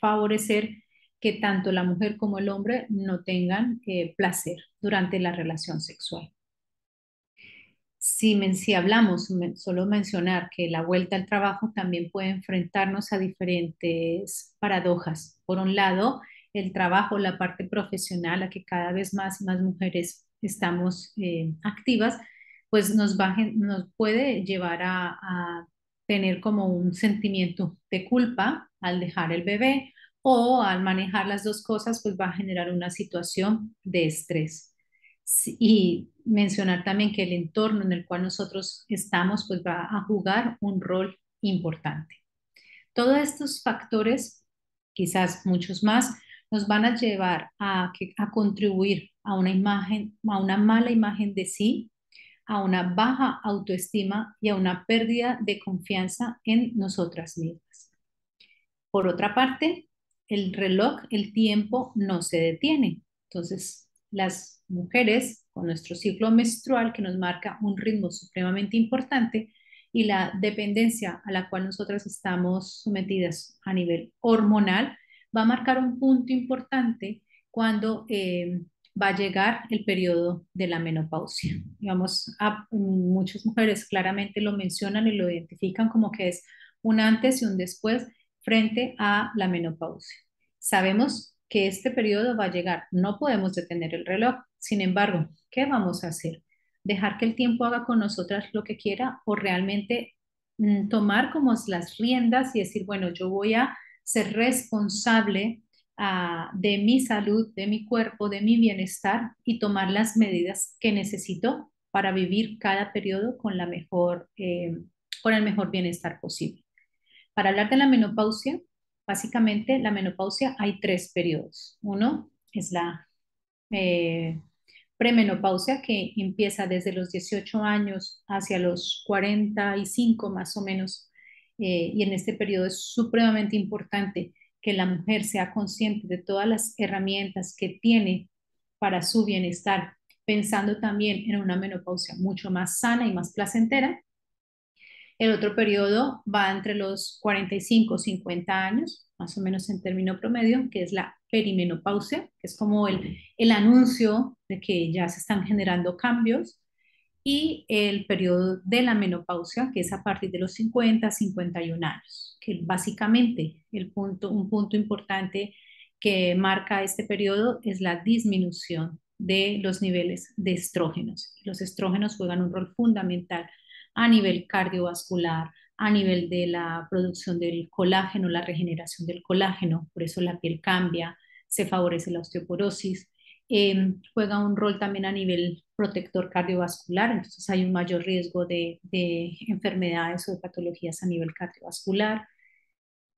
S1: favorecer que tanto la mujer como el hombre no tengan placer durante la relación sexual. Si hablamos, solo mencionar que la vuelta al trabajo también puede enfrentarnos a diferentes paradojas. Por un lado, el trabajo, la parte profesional, a que cada vez más y más mujeres estamos activas, pues nos puede llevar a tener como un sentimiento de culpa al dejar el bebé o al manejar las dos cosas, pues va a generar una situación de estrés. Sí, y mencionar también que el entorno en el cual nosotros estamos pues va a jugar un rol importante. Todos estos factores, quizás muchos más, nos van a llevar a contribuir a una imagen, a una mala imagen de sí, a una baja autoestima y a una pérdida de confianza en nosotras mismas. Por otra parte, el reloj, el tiempo no se detiene. Entonces, las mujeres con nuestro ciclo menstrual que nos marca un ritmo supremamente importante y la dependencia a la cual nosotras estamos sometidas a nivel hormonal, va a marcar un punto importante cuando va a llegar el periodo de la menopausia. Digamos, muchas mujeres claramente lo mencionan y lo identifican como que es un antes y un después frente a la menopausia. Sabemos que este periodo va a llegar, no podemos detener el reloj. Sin embargo, ¿qué vamos a hacer? ¿Dejar que el tiempo haga con nosotras lo que quiera o realmente tomar como las riendas y decir, bueno, yo voy a ser responsable de mi salud, de mi cuerpo, de mi bienestar y tomar las medidas que necesito para vivir cada periodo con el mejor bienestar posible? Para hablar de la menopausia, básicamente la menopausia hay tres periodos. Uno es la eh, premenopausia, que empieza desde los 18 años hacia los 45 más o menos. Y en este periodo es supremamente importante que la mujer sea consciente de todas las herramientas que tiene para su bienestar, pensando también en una menopausia mucho más sana y más placentera. El otro periodo va entre los 45 y 50 años, más o menos en término promedio, que es la perimenopausia, que es como el anuncio de que ya se están generando cambios, y el periodo de la menopausia, que es a partir de los 50 a 51 años, que básicamente un punto importante que marca este periodo es la disminución de los niveles de estrógenos. Los estrógenos juegan un rol fundamental a nivel cardiovascular, a nivel de la producción del colágeno, la regeneración del colágeno, por eso la piel cambia, se favorece la osteoporosis. Juega un rol también a nivel protector cardiovascular, entonces hay un mayor riesgo de enfermedades o de patologías a nivel cardiovascular.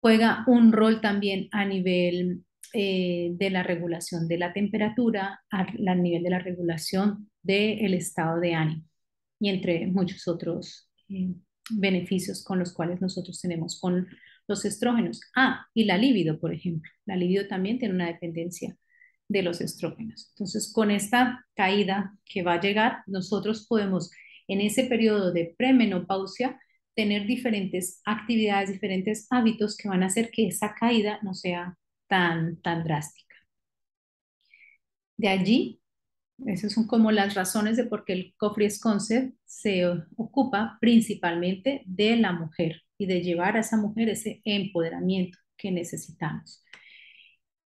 S1: Juega un rol también a nivel de la regulación de la temperatura, a nivel de la regulación del estado de ánimo y entre muchos otros beneficios con los cuales nosotros tenemos con los estrógenos. Y la libido, por ejemplo. La libido también tiene una dependencia de los estrógenos. Entonces, con esta caída que va a llegar, nosotros podemos en ese periodo de premenopausia tener diferentes actividades, diferentes hábitos que van a hacer que esa caída no sea tan drástica. De allí, esas son como las razones de por qué el Cofres Concept se ocupa principalmente de la mujer y de llevar a esa mujer ese empoderamiento que necesitamos.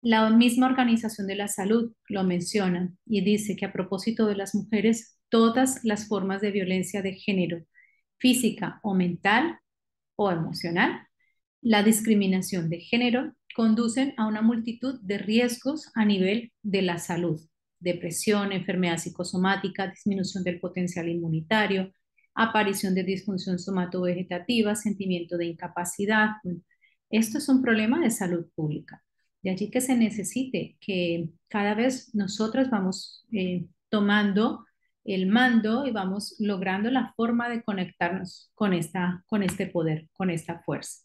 S1: La misma Organización de la Salud lo menciona y dice que a propósito de las mujeres, todas las formas de violencia de género, física o mental o emocional, la discriminación de género, conducen a una multitud de riesgos a nivel de la salud: depresión, enfermedad psicosomática, disminución del potencial inmunitario, aparición de disfunción somatovegetativa, sentimiento de incapacidad. Bueno, esto es un problema de salud pública. De allí que se necesite que cada vez nosotras vamos tomando el mando y vamos logrando la forma de conectarnos con este poder, con esta fuerza.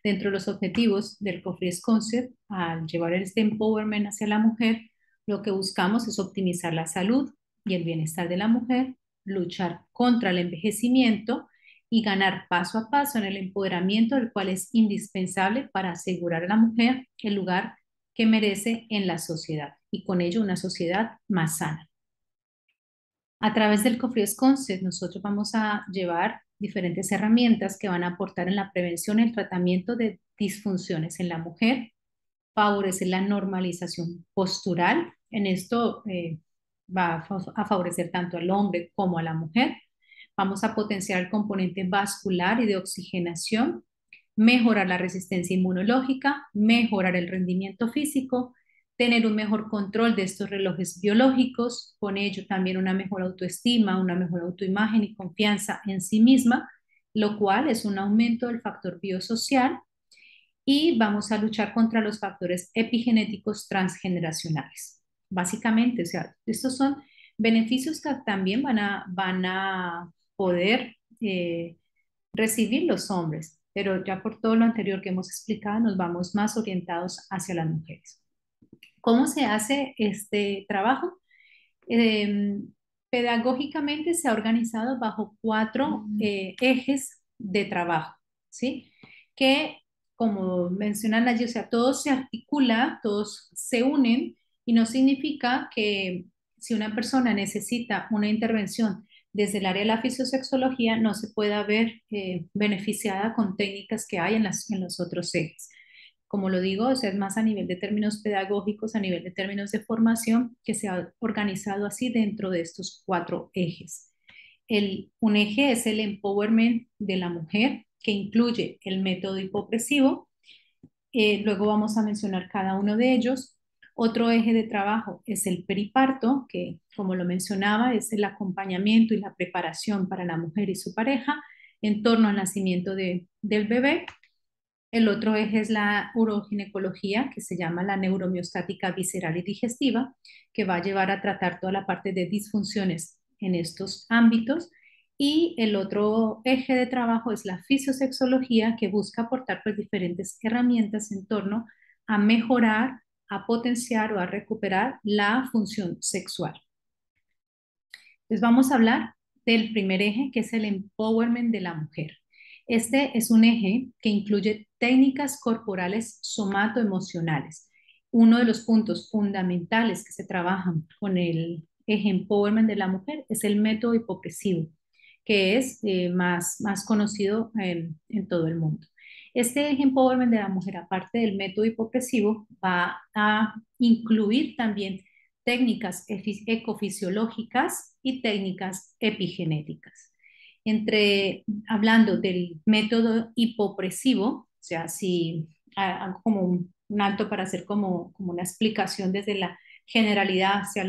S1: Dentro de los objetivos del Cofres Concept, al llevar este empowerment hacia la mujer, lo que buscamos es optimizar la salud y el bienestar de la mujer, luchar contra el envejecimiento y ganar paso a paso en el empoderamiento, el cual es indispensable para asegurar a la mujer el lugar que merece en la sociedad y con ello una sociedad más sana. A través del Cofres Concept, nosotros vamos a llevar diferentes herramientas que van a aportar en la prevención y el tratamiento de disfunciones en la mujer, favorecer la normalización postural. En esto va a favorecer tanto al hombre como a la mujer. Vamos a potenciar el componente vascular y de oxigenación, mejorar la resistencia inmunológica, mejorar el rendimiento físico, tener un mejor control de estos relojes biológicos, con ello también una mejor autoestima, una mejor autoimagen y confianza en sí misma, lo cual es un aumento del factor biosocial, y vamos a luchar contra los factores epigenéticos transgeneracionales. Básicamente, o sea, estos son beneficios que también van a poder recibir los hombres, pero ya por todo lo anterior que hemos explicado, nos vamos más orientados hacia las mujeres. ¿Cómo se hace este trabajo? Eh, Pedagógicamente se ha organizado bajo cuatro ejes de trabajo, ¿sí? Que, como mencionan allí, o sea, todos se articula, todos se unen y no significa que si una persona necesita una intervención desde el área de la fisiosexología, no se pueda ver beneficiada con técnicas que hay en los otros ejes. Como lo digo, o sea, es más a nivel de términos pedagógicos, a nivel de términos de formación, que se ha organizado así dentro de estos cuatro ejes. Un eje es el empowerment de la mujer, que incluye el método hipopresivo. Luego vamos a mencionar cada uno de ellos. Otro eje de trabajo es el periparto, que como lo mencionaba, es el acompañamiento y la preparación para la mujer y su pareja en torno al nacimiento del bebé. El otro eje es la uroginecología, que se llama la neuromiostática visceral y digestiva, que va a llevar a tratar toda la parte de disfunciones en estos ámbitos. Y el otro eje de trabajo es la fisiosexología, que busca aportar pues, diferentes herramientas en torno a mejorar, a potenciar o a recuperar la función sexual. Entonces vamos a hablar del primer eje, que es el empowerment de la mujer. Este es un eje que incluye técnicas corporales somatoemocionales. Uno de los puntos fundamentales que se trabajan con el eje empowerment de la mujer es el método hipopresivo, que es más conocido en todo el mundo. Este eje empowerment de la mujer, aparte del método hipopresivo, va a incluir también técnicas ecofisiológicas y técnicas epigenéticas. Hablando del método hipopresivo, o sea, si hago como un alto para hacer como una explicación desde la generalidad hacia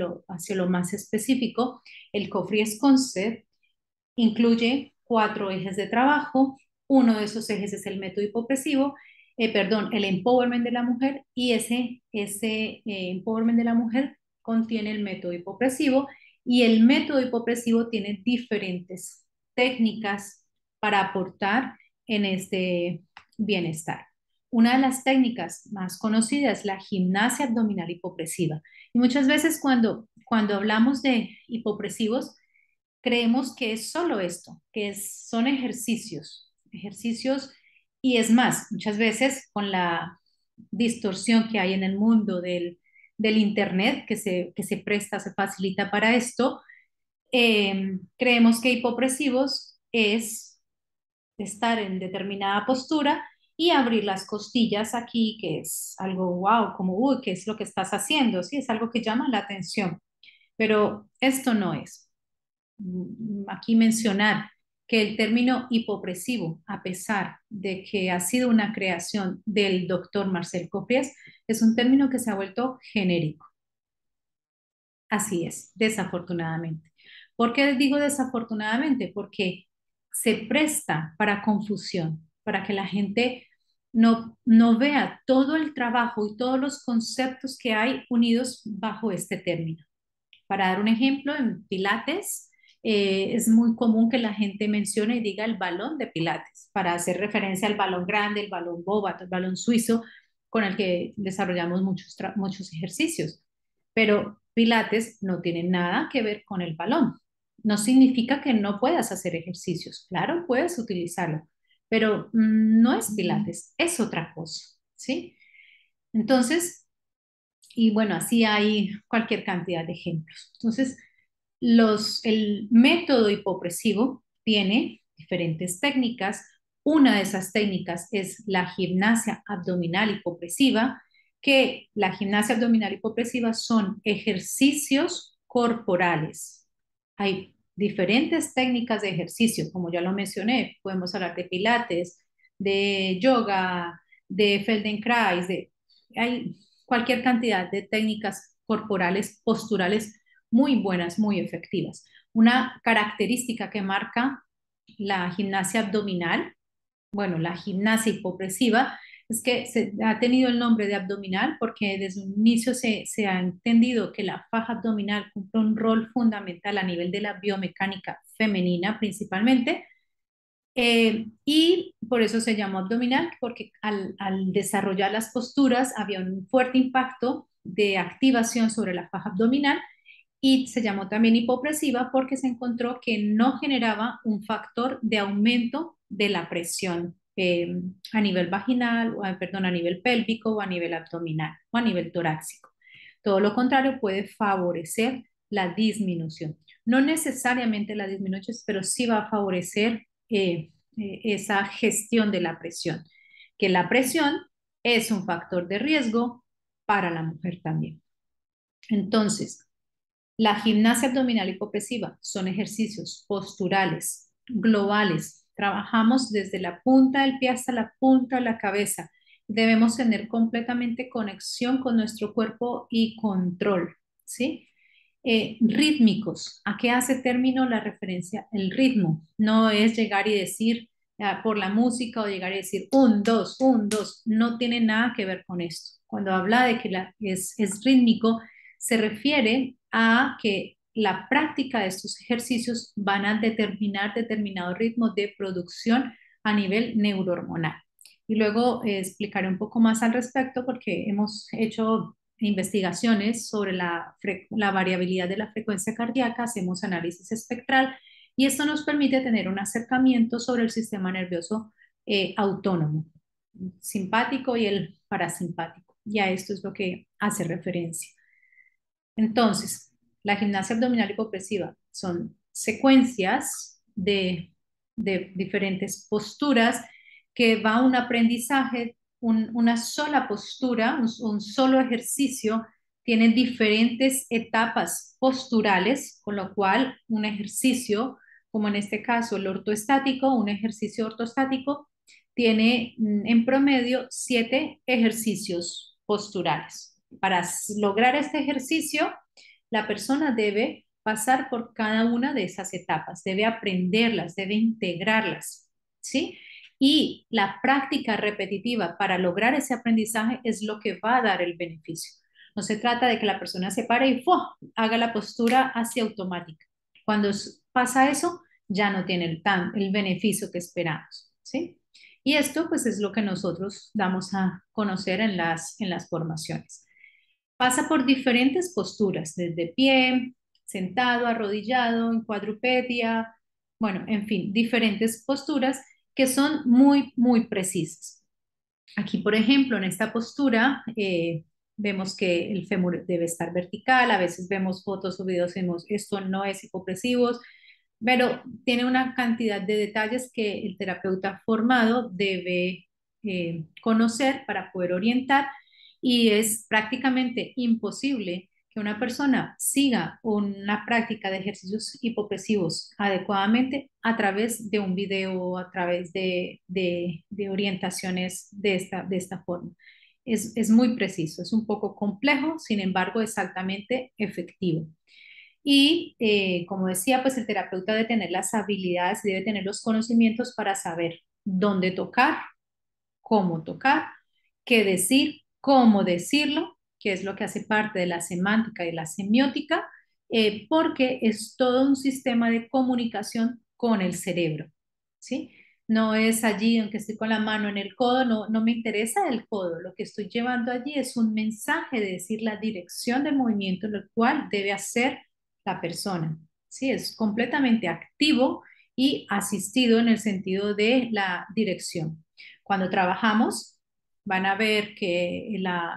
S1: lo más específico, el Cofries Concept incluye cuatro ejes de trabajo. Uno de esos ejes es el método hipopresivo, perdón, el empowerment de la mujer, y ese empowerment de la mujer contiene el método hipopresivo, y el método hipopresivo tiene diferentes técnicas para aportar en este bienestar. Una de las técnicas más conocidas es la gimnasia abdominal hipopresiva. Y muchas veces cuando hablamos de hipopresivos, creemos que es solo esto, son ejercicios, y es más, muchas veces con la distorsión que hay en el mundo del Internet, que se presta, se facilita para esto, creemos que hipopresivos es estar en determinada postura y abrir las costillas aquí, que es algo wow, como, uy, ¿qué es lo que estás haciendo? Sí, es algo que llama la atención, pero esto no es. Aquí mencionar que el término hipopresivo, a pesar de que ha sido una creación del doctor Marcel Copies, es un término que se ha vuelto genérico. Así es, desafortunadamente. ¿Por qué digo desafortunadamente? Porque se presta para confusión, para que la gente no vea todo el trabajo y todos los conceptos que hay unidos bajo este término. Para dar un ejemplo, en Pilates es muy común que la gente mencione y diga el balón de Pilates, para hacer referencia al balón grande, el balón boba, el balón suizo, con el que desarrollamos muchos ejercicios. Pero Pilates no tiene nada que ver con el balón. No significa que no puedas hacer ejercicios. Claro, puedes utilizarlo, pero no es Pilates, es otra cosa, ¿sí? Entonces, y bueno, así hay cualquier cantidad de ejemplos. Entonces, el método hipopresivo tiene diferentes técnicas. Una de esas técnicas es la gimnasia abdominal hipopresiva, que la gimnasia abdominal hipopresiva son ejercicios corporales. Hay diferentes técnicas de ejercicio, como ya lo mencioné, podemos hablar de pilates, de yoga, de Feldenkrais, hay cualquier cantidad de técnicas corporales, posturales muy buenas, muy efectivas. Una característica que marca la gimnasia abdominal, bueno, la gimnasia hipopresiva, Es que se ha tenido el nombre de abdominal porque desde un inicio se ha entendido que la faja abdominal cumple un rol fundamental a nivel de la biomecánica femenina principalmente, y por eso se llamó abdominal, porque al desarrollar las posturas había un fuerte impacto de activación sobre la faja abdominal y se llamó también hipopresiva porque se encontró que no generaba un factor de aumento de la presión a nivel vaginal, perdón, a nivel pélvico o a nivel abdominal o a nivel torácico. Todo lo contrario puede favorecer la disminución. No necesariamente la disminución, pero sí va a favorecer esa gestión de la presión, que la presión es un factor de riesgo para la mujer también. Entonces, la gimnasia abdominal hipopresiva son ejercicios posturales, globales. Trabajamos desde la punta del pie hasta la punta de la cabeza. Debemos tener completamente conexión con nuestro cuerpo y control, ¿sí? Rítmicos. ¿A qué hace término la referencia? El ritmo. No es llegar y decir por la música o llegar y decir un, dos, un, dos. No tiene nada que ver con esto. Cuando habla de que es rítmico, se refiere a que la práctica de estos ejercicios van a determinar determinado ritmo de producción a nivel neurohormonal. Y luego explicaré un poco más al respecto porque hemos hecho investigaciones sobre la variabilidad de la frecuencia cardíaca, hacemos análisis espectral y esto nos permite tener un acercamiento sobre el sistema nervioso autónomo, simpático y el parasimpático. Y a esto es lo que hace referencia. Entonces, la gimnasia abdominal hipopresiva son secuencias de diferentes posturas que va un aprendizaje, una sola postura, un solo ejercicio, tiene diferentes etapas posturales, con lo cual un ejercicio, como en este caso el ortoestático, un ejercicio ortoestático, tiene en promedio 7 ejercicios posturales. Para lograr este ejercicio, la persona debe pasar por cada una de esas etapas, debe aprenderlas, debe integrarlas, ¿sí? Y la práctica repetitiva para lograr ese aprendizaje es lo que va a dar el beneficio. No se trata de que la persona se pare y ¡fua! Haga la postura así automática. Cuando pasa eso, ya no tiene el beneficio que esperamos, ¿sí? Y esto pues es lo que nosotros damos a conocer en las formaciones. Pasa por diferentes posturas, desde pie, sentado, arrodillado, en cuadrupedia, bueno, en fin, diferentes posturas que son muy, muy precisas. Aquí, por ejemplo, en esta postura, vemos que el fémur debe estar vertical, a veces vemos fotos o videos y vemos esto no es hipopresivos, pero tiene una cantidad de detalles que el terapeuta formado debe conocer para poder orientar y es prácticamente imposible que una persona siga una práctica de ejercicios hipopresivos adecuadamente a través de un video o a través de orientaciones de esta forma. Es muy preciso, es un poco complejo, sin embargo, es altamente efectivo. Y como decía, pues el terapeuta debe tener las habilidades, debe tener los conocimientos para saber dónde tocar, qué decir, cómo decirlo, que es lo que hace parte de la semántica y la semiótica, porque es todo un sistema de comunicación con el cerebro, ¿sí? No es allí, aunque estoy con la mano en el codo, no me interesa el codo. Lo que estoy llevando allí es un mensaje de decir la dirección del movimiento, lo cual debe hacer la persona. Sí, es completamente activo y asistido en el sentido de la dirección. Cuando trabajamos, van a ver que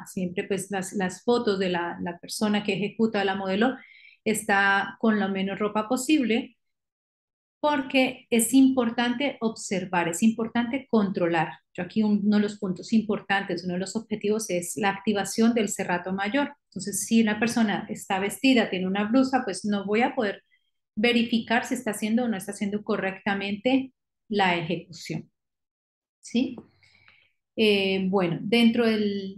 S1: siempre pues las fotos de la persona que ejecuta la modelo está con la menos ropa posible porque es importante observar, es importante controlar. Yo aquí uno de los puntos importantes, uno de los objetivos es la activación del serrato mayor. Entonces, si una persona está vestida, tiene una blusa, pues no voy a poder verificar si está haciendo o no está haciendo correctamente la ejecución. ¿Sí? Bueno, dentro del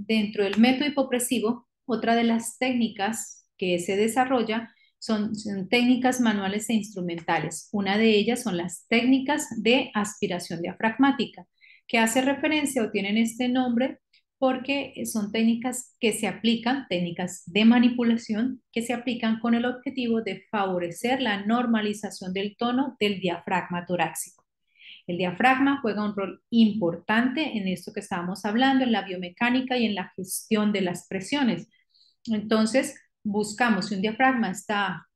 S1: método hipopresivo, otra de las técnicas que se desarrolla son técnicas manuales e instrumentales. Una de ellas son las técnicas de aspiración diafragmática. que hace referencia o tienen este nombre porque son técnicas que se aplican, técnicas de manipulación que se aplican con el objetivo de favorecer la normalización del tono del diafragma torácico. El diafragma juega un rol importante en esto que estábamos hablando, en la biomecánica y en la gestión de las presiones. Entonces, buscamos si un diafragma está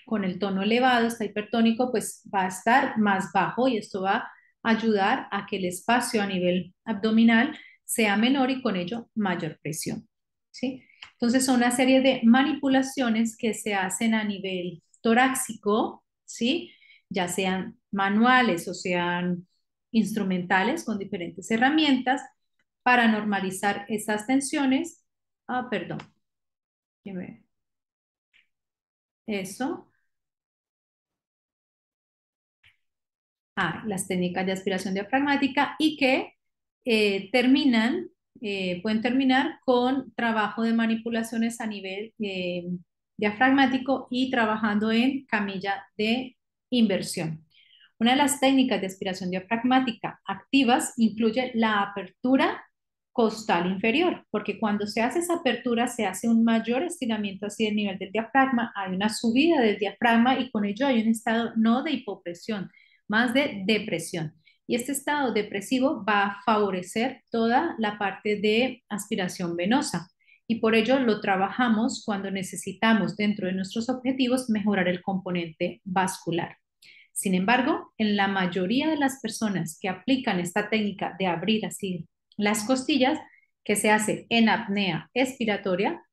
S1: con el tono elevado, está hipertónico, pues va a estar más bajo y esto va a ayudar a que el espacio a nivel abdominal sea menor y con ello mayor presión. ¿Sí? Entonces, son una serie de manipulaciones que se hacen a nivel torácico, ¿sí? Ya sean manuales o sean instrumentales con diferentes herramientas para normalizar esas tensiones. Ah, perdón. Eso. Las técnicas de aspiración diafragmática y que pueden terminar con trabajo de manipulaciones a nivel diafragmático y trabajando en camilla de inversión. Una de las técnicas de aspiración diafragmática activas incluye la apertura costal inferior, porque cuando se hace esa apertura se hace un mayor estiramiento hacia el nivel del diafragma, hay una subida del diafragma y con ello hay un estado no de hipopresión, más de depresión. Y este estado depresivo va a favorecer toda la parte de aspiración venosa. Y por ello lo trabajamos cuando necesitamos dentro de nuestros objetivos mejorar el componente vascular. Sin embargo, en la mayoría de las personas que aplican esta técnica de abrir así las costillas, que se hace en apnea expiratoria,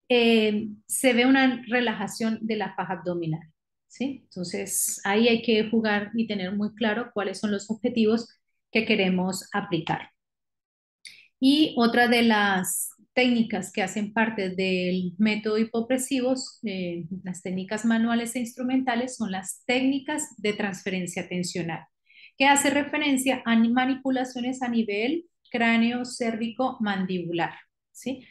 S1: se ve una relajación de la faja abdominal, ¿sí? Entonces, ahí hay que jugar y tener muy claro cuáles son los objetivos que queremos aplicar. Y otra de las técnicas que hacen parte del método hipopresivo, las técnicas manuales e instrumentales, son las técnicas de transferencia tensional, que hace referencia a manipulaciones a nivel cráneo cérvico mandibular, ¿sí?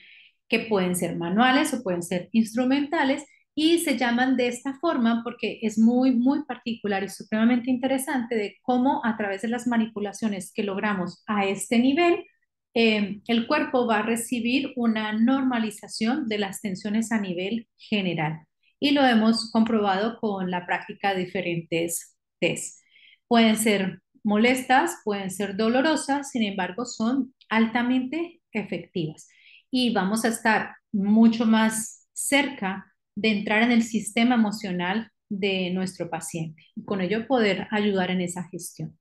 S1: Que pueden ser manuales o pueden ser instrumentales y se llaman de esta forma porque es muy, muy particular y supremamente interesante de cómo a través de las manipulaciones que logramos a este nivel, el cuerpo va a recibir una normalización de las tensiones a nivel general. Y lo hemos comprobado con la práctica de diferentes test. Pueden ser molestas, pueden ser dolorosas, sin embargo, son altamente efectivas. Y vamos a estar mucho más cerca de entrar en el sistema emocional de nuestro paciente y con ello poder ayudar en esa gestión.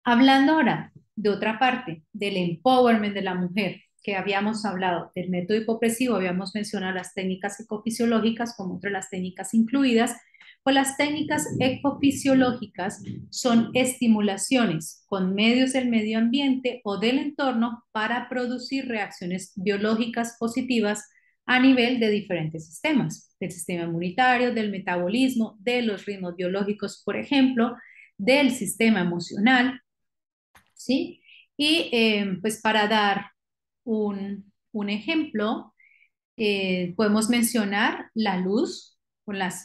S1: Hablando ahora de otra parte, del empowerment de la mujer, que habíamos hablado del método hipopresivo, habíamos mencionado las técnicas ecofisiológicas como otra de las técnicas incluidas, pues las técnicas ecofisiológicas son estimulaciones con medios del medio ambiente o del entorno para producir reacciones biológicas positivas a nivel de diferentes sistemas, del sistema inmunitario, del metabolismo, de los ritmos biológicos, por ejemplo, del sistema emocional, ¿sí? Y pues para dar un ejemplo, podemos mencionar la luz,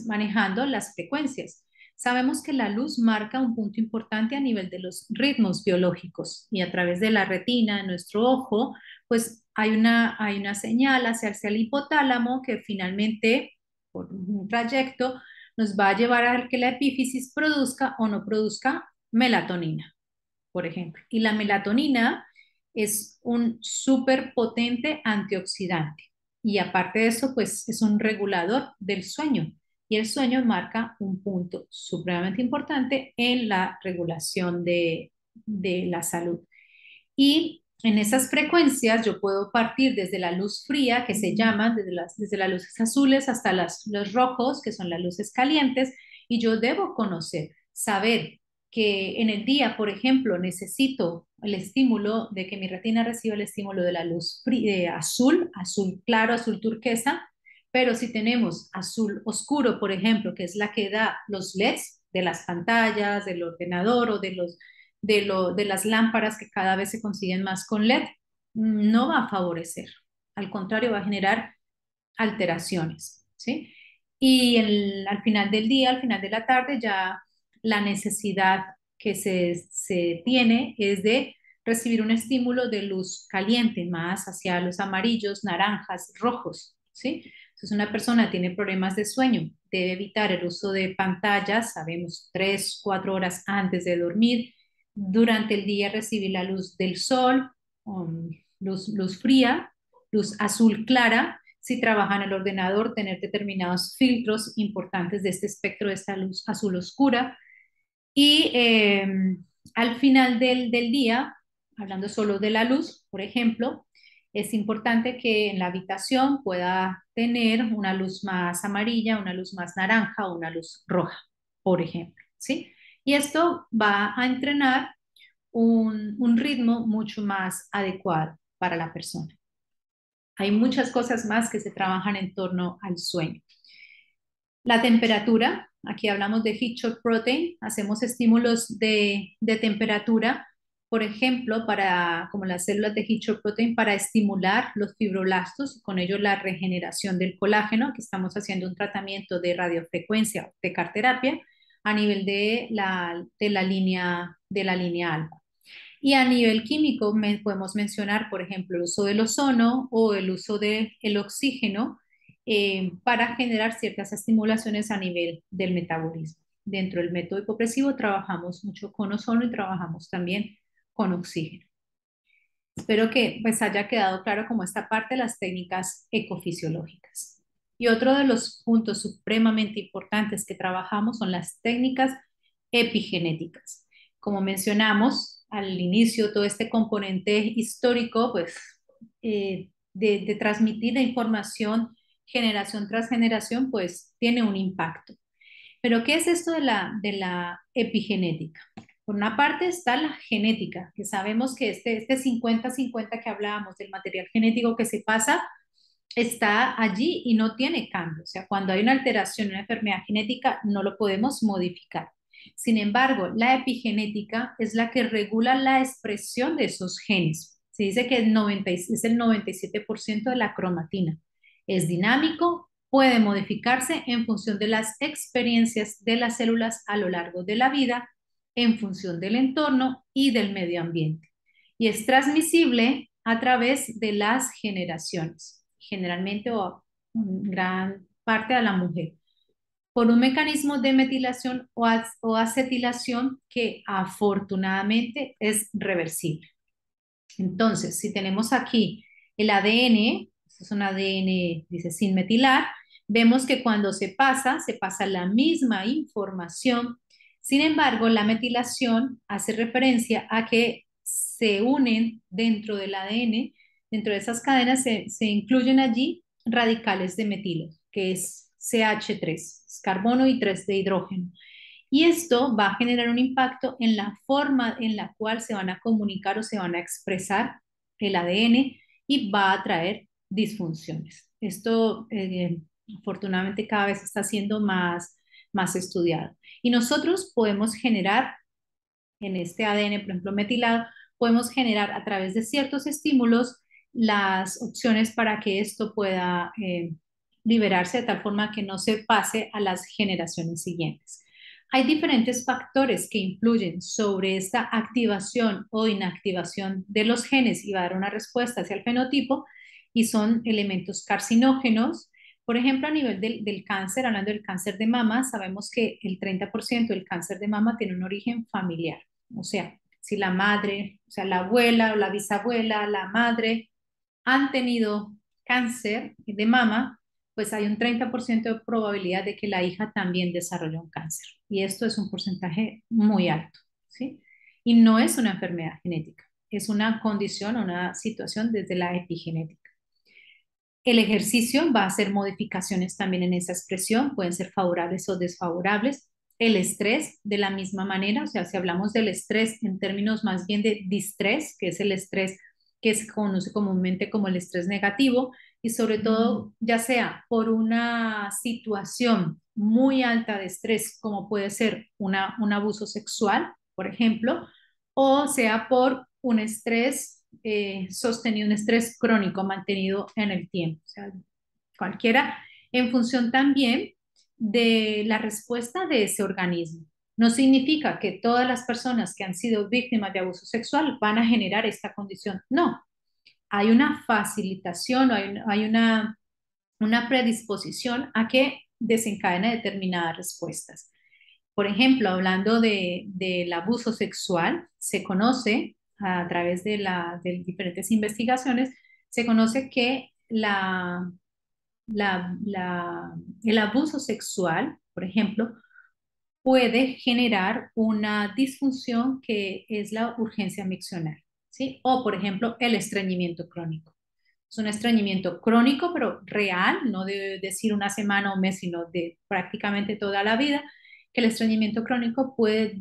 S1: manejando las frecuencias. Sabemos que la luz marca un punto importante a nivel de los ritmos biológicos y a través de la retina, de nuestro ojo, pues hay una señal hacia el hipotálamo que finalmente, por un trayecto, nos va a llevar a que la epífisis produzca o no produzca melatonina, por ejemplo. Y la melatonina es un súper potente antioxidante. Y aparte de eso, pues es un regulador del sueño. Y el sueño marca un punto supremamente importante en la regulación de la salud. Y en esas frecuencias yo puedo partir desde la luz fría, que se llaman desde las luces azules hasta los rojos, que son las luces calientes, y yo debo conocer, saber que en el día, por ejemplo, necesito el estímulo de que mi retina reciba el estímulo de la luz azul, azul claro, azul turquesa, pero si tenemos azul oscuro, por ejemplo, que es la que da los LEDs de las pantallas, del ordenador o de las lámparas que cada vez se consiguen más con LED, no va a favorecer. Al contrario, va a generar alteraciones, ¿sí? Y al final del día, al final de la tarde, ya la necesidad que se tiene es de recibir un estímulo de luz caliente, más hacia los amarillos, naranjas, rojos, ¿sí? Entonces, una persona tiene problemas de sueño, debe evitar el uso de pantallas, sabemos, 3, 4 horas antes de dormir. Durante el día recibir la luz del sol, luz fría, luz azul clara. Si trabaja en el ordenador, tener determinados filtros importantes de este espectro de esta luz azul oscura. Y al final del día, hablando solo de la luz, por ejemplo, es importante que en la habitación pueda tener una luz más amarilla, una luz más naranja o una luz roja, por ejemplo, ¿sí? Y esto va a entrenar un ritmo mucho más adecuado para la persona. Hay muchas cosas más que se trabajan en torno al sueño. La temperatura, aquí hablamos de heat shock protein, hacemos estímulos de temperatura, por ejemplo, como las células de heat shock protein, para estimular los fibroblastos y con ello la regeneración del colágeno, que estamos haciendo un tratamiento de radiofrecuencia, de carterapia, a nivel de la línea alfa. Y a nivel químico podemos mencionar, por ejemplo, el uso del ozono o el uso del oxígeno para generar ciertas estimulaciones a nivel del metabolismo. Dentro del método hipopresivo trabajamos mucho con ozono y trabajamos también con oxígeno. Espero que pues haya quedado claro como esta parte de las técnicas ecofisiológicas. Y otro de los puntos supremamente importantes que trabajamos son las técnicas epigenéticas. Como mencionamos al inicio, todo este componente histórico, pues, de transmitir la información generación tras generación, pues, tiene un impacto. Pero, ¿qué es esto de la epigenética? Por una parte está la genética, que sabemos que este 50-50 que hablábamos del material genético que se pasa está allí y no tiene cambio. O sea, cuando hay una alteración, una enfermedad genética, no lo podemos modificar. Sin embargo, la epigenética es la que regula la expresión de esos genes. Se dice que es el 97% de la cromatina. Es dinámico, puede modificarse en función de las experiencias de las células a lo largo de la vida, en función del entorno y del medio ambiente. Y es transmisible a través de las generaciones, generalmente o gran parte a la mujer, por un mecanismo de metilación o acetilación que afortunadamente es reversible. Entonces, si tenemos aquí el ADN, este es un ADN, dice, sin metilar, vemos que cuando se pasa la misma información. Sin embargo, la metilación hace referencia a que se unen dentro del ADN, dentro de esas cadenas se incluyen allí radicales de metilo, que es CH3, es carbono y 3 de hidrógeno. Y esto va a generar un impacto en la forma en la cual se van a comunicar o se van a expresar el ADN y va a traer disfunciones. Esto, afortunadamente, cada vez está siendo más estudiado. Y nosotros podemos generar en este ADN, por ejemplo, metilado, podemos generar a través de ciertos estímulos las opciones para que esto pueda liberarse de tal forma que no se pase a las generaciones siguientes. Hay diferentes factores que influyen sobre esta activación o inactivación de los genes y va a dar una respuesta hacia el fenotipo y son elementos carcinógenos. Por ejemplo, a nivel del cáncer, hablando del cáncer de mama, sabemos que el 30% del cáncer de mama tiene un origen familiar. O sea, si la madre, o sea, la abuela o la bisabuela, la madre han tenido cáncer de mama, pues hay un 30% de probabilidad de que la hija también desarrolle un cáncer. Y esto es un porcentaje muy alto, ¿sí? Y no es una enfermedad genética, es una condición, una situación desde la epigenética. El ejercicio va a hacer modificaciones también en esa expresión, pueden ser favorables o desfavorables. El estrés, de la misma manera, o sea, si hablamos del estrés en términos más bien de distrés, que es el estrés que se conoce comúnmente como el estrés negativo, y sobre todo, ya sea por una situación muy alta de estrés, como puede ser un abuso sexual, por ejemplo, o sea por un estrés sostenido, un estrés crónico mantenido en el tiempo. O sea, cualquiera, en función también de la respuesta de ese organismo. No significa que todas las personas que han sido víctimas de abuso sexual van a generar esta condición. No, hay una facilitación, hay una predisposición a que desencadene determinadas respuestas. Por ejemplo, hablando del abuso sexual, se conoce a través de diferentes investigaciones, se conoce que el abuso sexual, por ejemplo, puede generar una disfunción que es la urgencia miccional, ¿sí? O, por ejemplo, el estreñimiento crónico. Es un estreñimiento crónico, pero real, no de decir una semana o un mes, sino de prácticamente toda la vida, que el estreñimiento crónico puede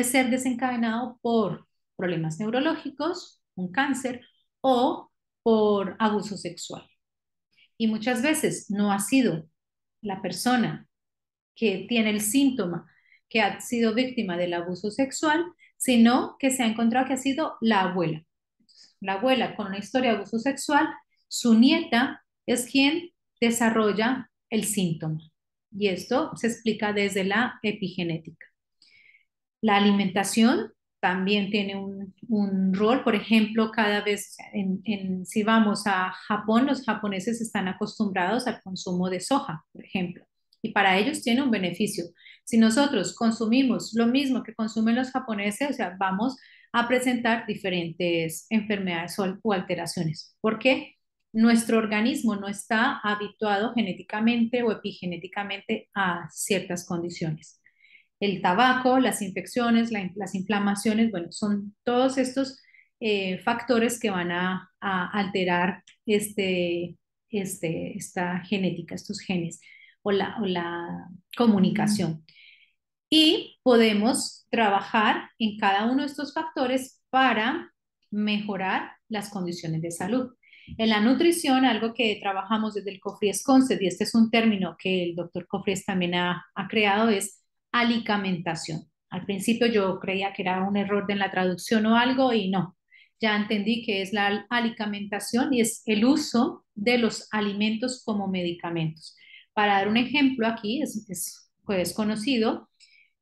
S1: ser desencadenado por problemas neurológicos, un cáncer o por abuso sexual. Y muchas veces no ha sido la persona que tiene el síntoma que ha sido víctima del abuso sexual, sino que se ha encontrado que ha sido la abuela. La abuela con una historia de abuso sexual, su nieta es quien desarrolla el síntoma. Y esto se explica desde la epigenética. La alimentación también tiene un rol, por ejemplo, cada vez, si vamos a Japón, los japoneses están acostumbrados al consumo de soja, por ejemplo, y para ellos tiene un beneficio. Si nosotros consumimos lo mismo que consumen los japoneses, o sea, vamos a presentar diferentes enfermedades o alteraciones. ¿Por qué? Nuestro organismo no está habituado genéticamente o epigenéticamente a ciertas condiciones. El tabaco, las infecciones, las inflamaciones, bueno, son todos estos factores que van a alterar esta genética, estos genes o la comunicación. Y podemos trabajar en cada uno de estos factores para mejorar las condiciones de salud. En la nutrición, algo que trabajamos desde el Cofries Concept, y este es un término que el doctor Cofries también ha creado, es alicamentación. Al principio yo creía que era un error en la traducción o algo y no. Ya entendí que es la alicamentación y es el uso de los alimentos como medicamentos. Para dar un ejemplo aquí, pues, conocido,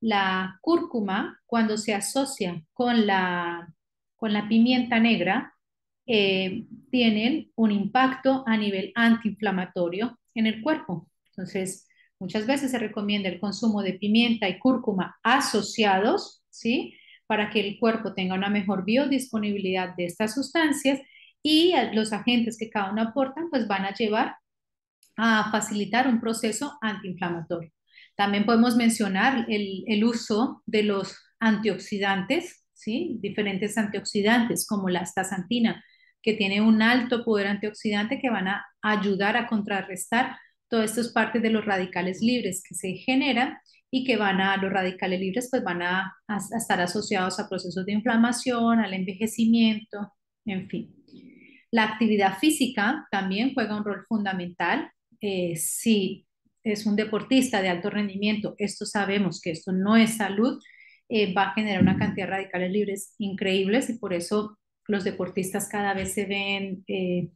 S1: la cúrcuma, cuando se asocia con la pimienta negra, tienen un impacto a nivel antiinflamatorio en el cuerpo. Entonces, muchas veces se recomienda el consumo de pimienta y cúrcuma asociados, ¿sí? Para que el cuerpo tenga una mejor biodisponibilidad de estas sustancias y los agentes que cada uno aportan, pues van a llevar a facilitar un proceso antiinflamatorio. También podemos mencionar el uso de los antioxidantes, ¿sí? Diferentes antioxidantes como la astaxantina, que tiene un alto poder antioxidante que van a ayudar a contrarrestar todas estas partes de los radicales libres que se generan y que los radicales libres pues van a estar asociados a procesos de inflamación, al envejecimiento, en fin. La actividad física también juega un rol fundamental. Si es un deportista de alto rendimiento, esto sabemos que esto no es salud, va a generar una cantidad de radicales libres increíbles y por eso los deportistas cada vez se ven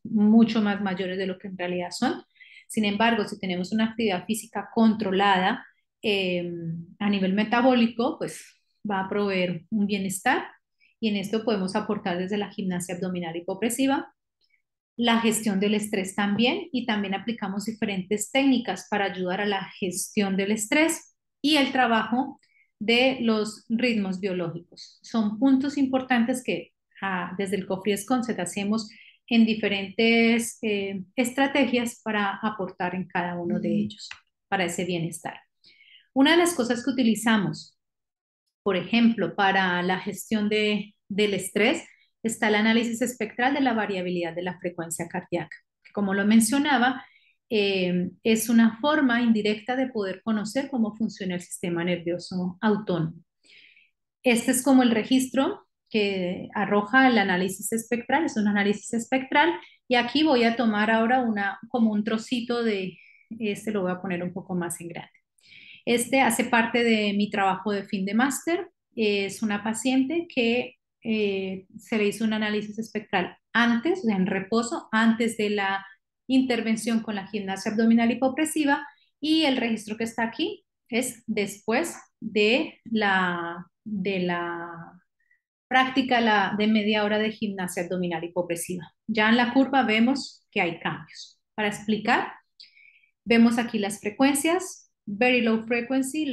S1: mucho más mayores de lo que en realidad son. Sin embargo, si tenemos una actividad física controlada a nivel metabólico, pues va a proveer un bienestar y en esto podemos aportar desde la gimnasia abdominal hipopresiva, la gestión del estrés también y también aplicamos diferentes técnicas para ayudar a la gestión del estrés y el trabajo de los ritmos biológicos. Son puntos importantes que desde el Cofries Concept hacemos en diferentes estrategias para aportar en cada uno de ellos para ese bienestar. Una de las cosas que utilizamos, por ejemplo, para la gestión del estrés, está el análisis espectral de la variabilidad de la frecuencia cardíaca. Como lo mencionaba, es una forma indirecta de poder conocer cómo funciona el sistema nervioso autónomo. Este es como el registro que arroja el análisis espectral, es un análisis espectral, y aquí voy a tomar ahora como un trocito lo voy a poner un poco más en grande. Este hace parte de mi trabajo de fin de máster. Es una paciente que se le hizo un análisis espectral antes, o sea, en reposo, antes de la intervención con la gimnasia abdominal hipopresiva y el registro que está aquí es después de la práctica de media hora de gimnasia abdominal hipopresiva. Ya en la curva vemos que hay cambios. Para explicar, vemos aquí las frecuencias, very low frequency,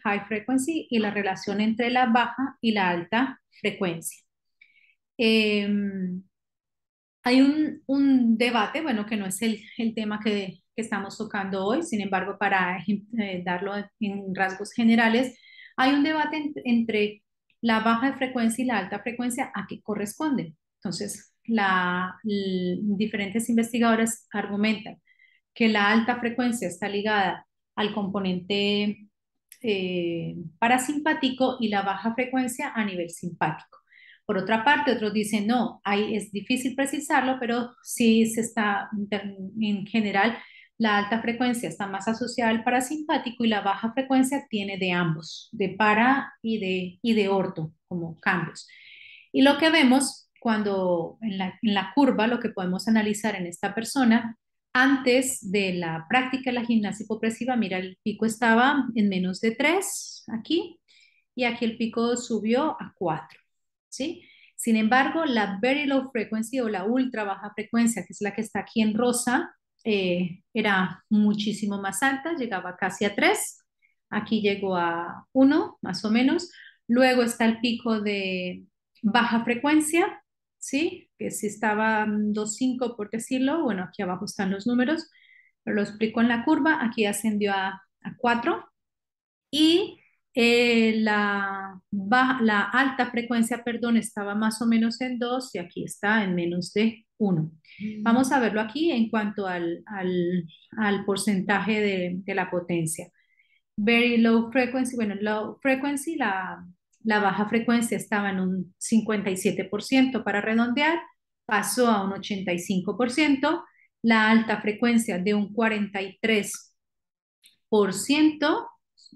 S1: high frequency y la relación entre la baja y la alta frecuencia. Hay un debate, bueno, que no es el tema que estamos tocando hoy, sin embargo, para darlo en rasgos generales, hay un debate entre la baja frecuencia y la alta frecuencia, ¿a qué corresponden? Entonces, diferentes investigadores argumentan que la alta frecuencia está ligada al componente parasimpático y la baja frecuencia a nivel simpático. Por otra parte, otros dicen, no, es difícil precisarlo, pero sí se está, en general, la alta frecuencia está más asociada al parasimpático y la baja frecuencia tiene de ambos, de para y de orto, como cambios. Y lo que vemos cuando en la curva, lo que podemos analizar en esta persona, antes de la práctica de la gimnasia hipopresiva, mira, el pico estaba en menos de 3 aquí, y aquí el pico subió a 4, ¿sí? Sin embargo, la very low frequency o la ultra baja frecuencia, que es la que está aquí en rosa, era muchísimo más alta, llegaba casi a 3. Aquí llegó a 1, más o menos. Luego está el pico de baja frecuencia, ¿sí? Que si estaba 2,5 por decirlo, bueno, aquí abajo están los números, pero lo explico en la curva, aquí ascendió a 4 y la alta frecuencia, perdón, estaba más o menos en 2 y aquí está en menos de 1. Vamos a verlo aquí en cuanto al porcentaje de la potencia. Very low frequency, bueno, low frequency, la baja frecuencia estaba en un 57% para redondear, pasó a un 85%, la alta frecuencia de un 43%,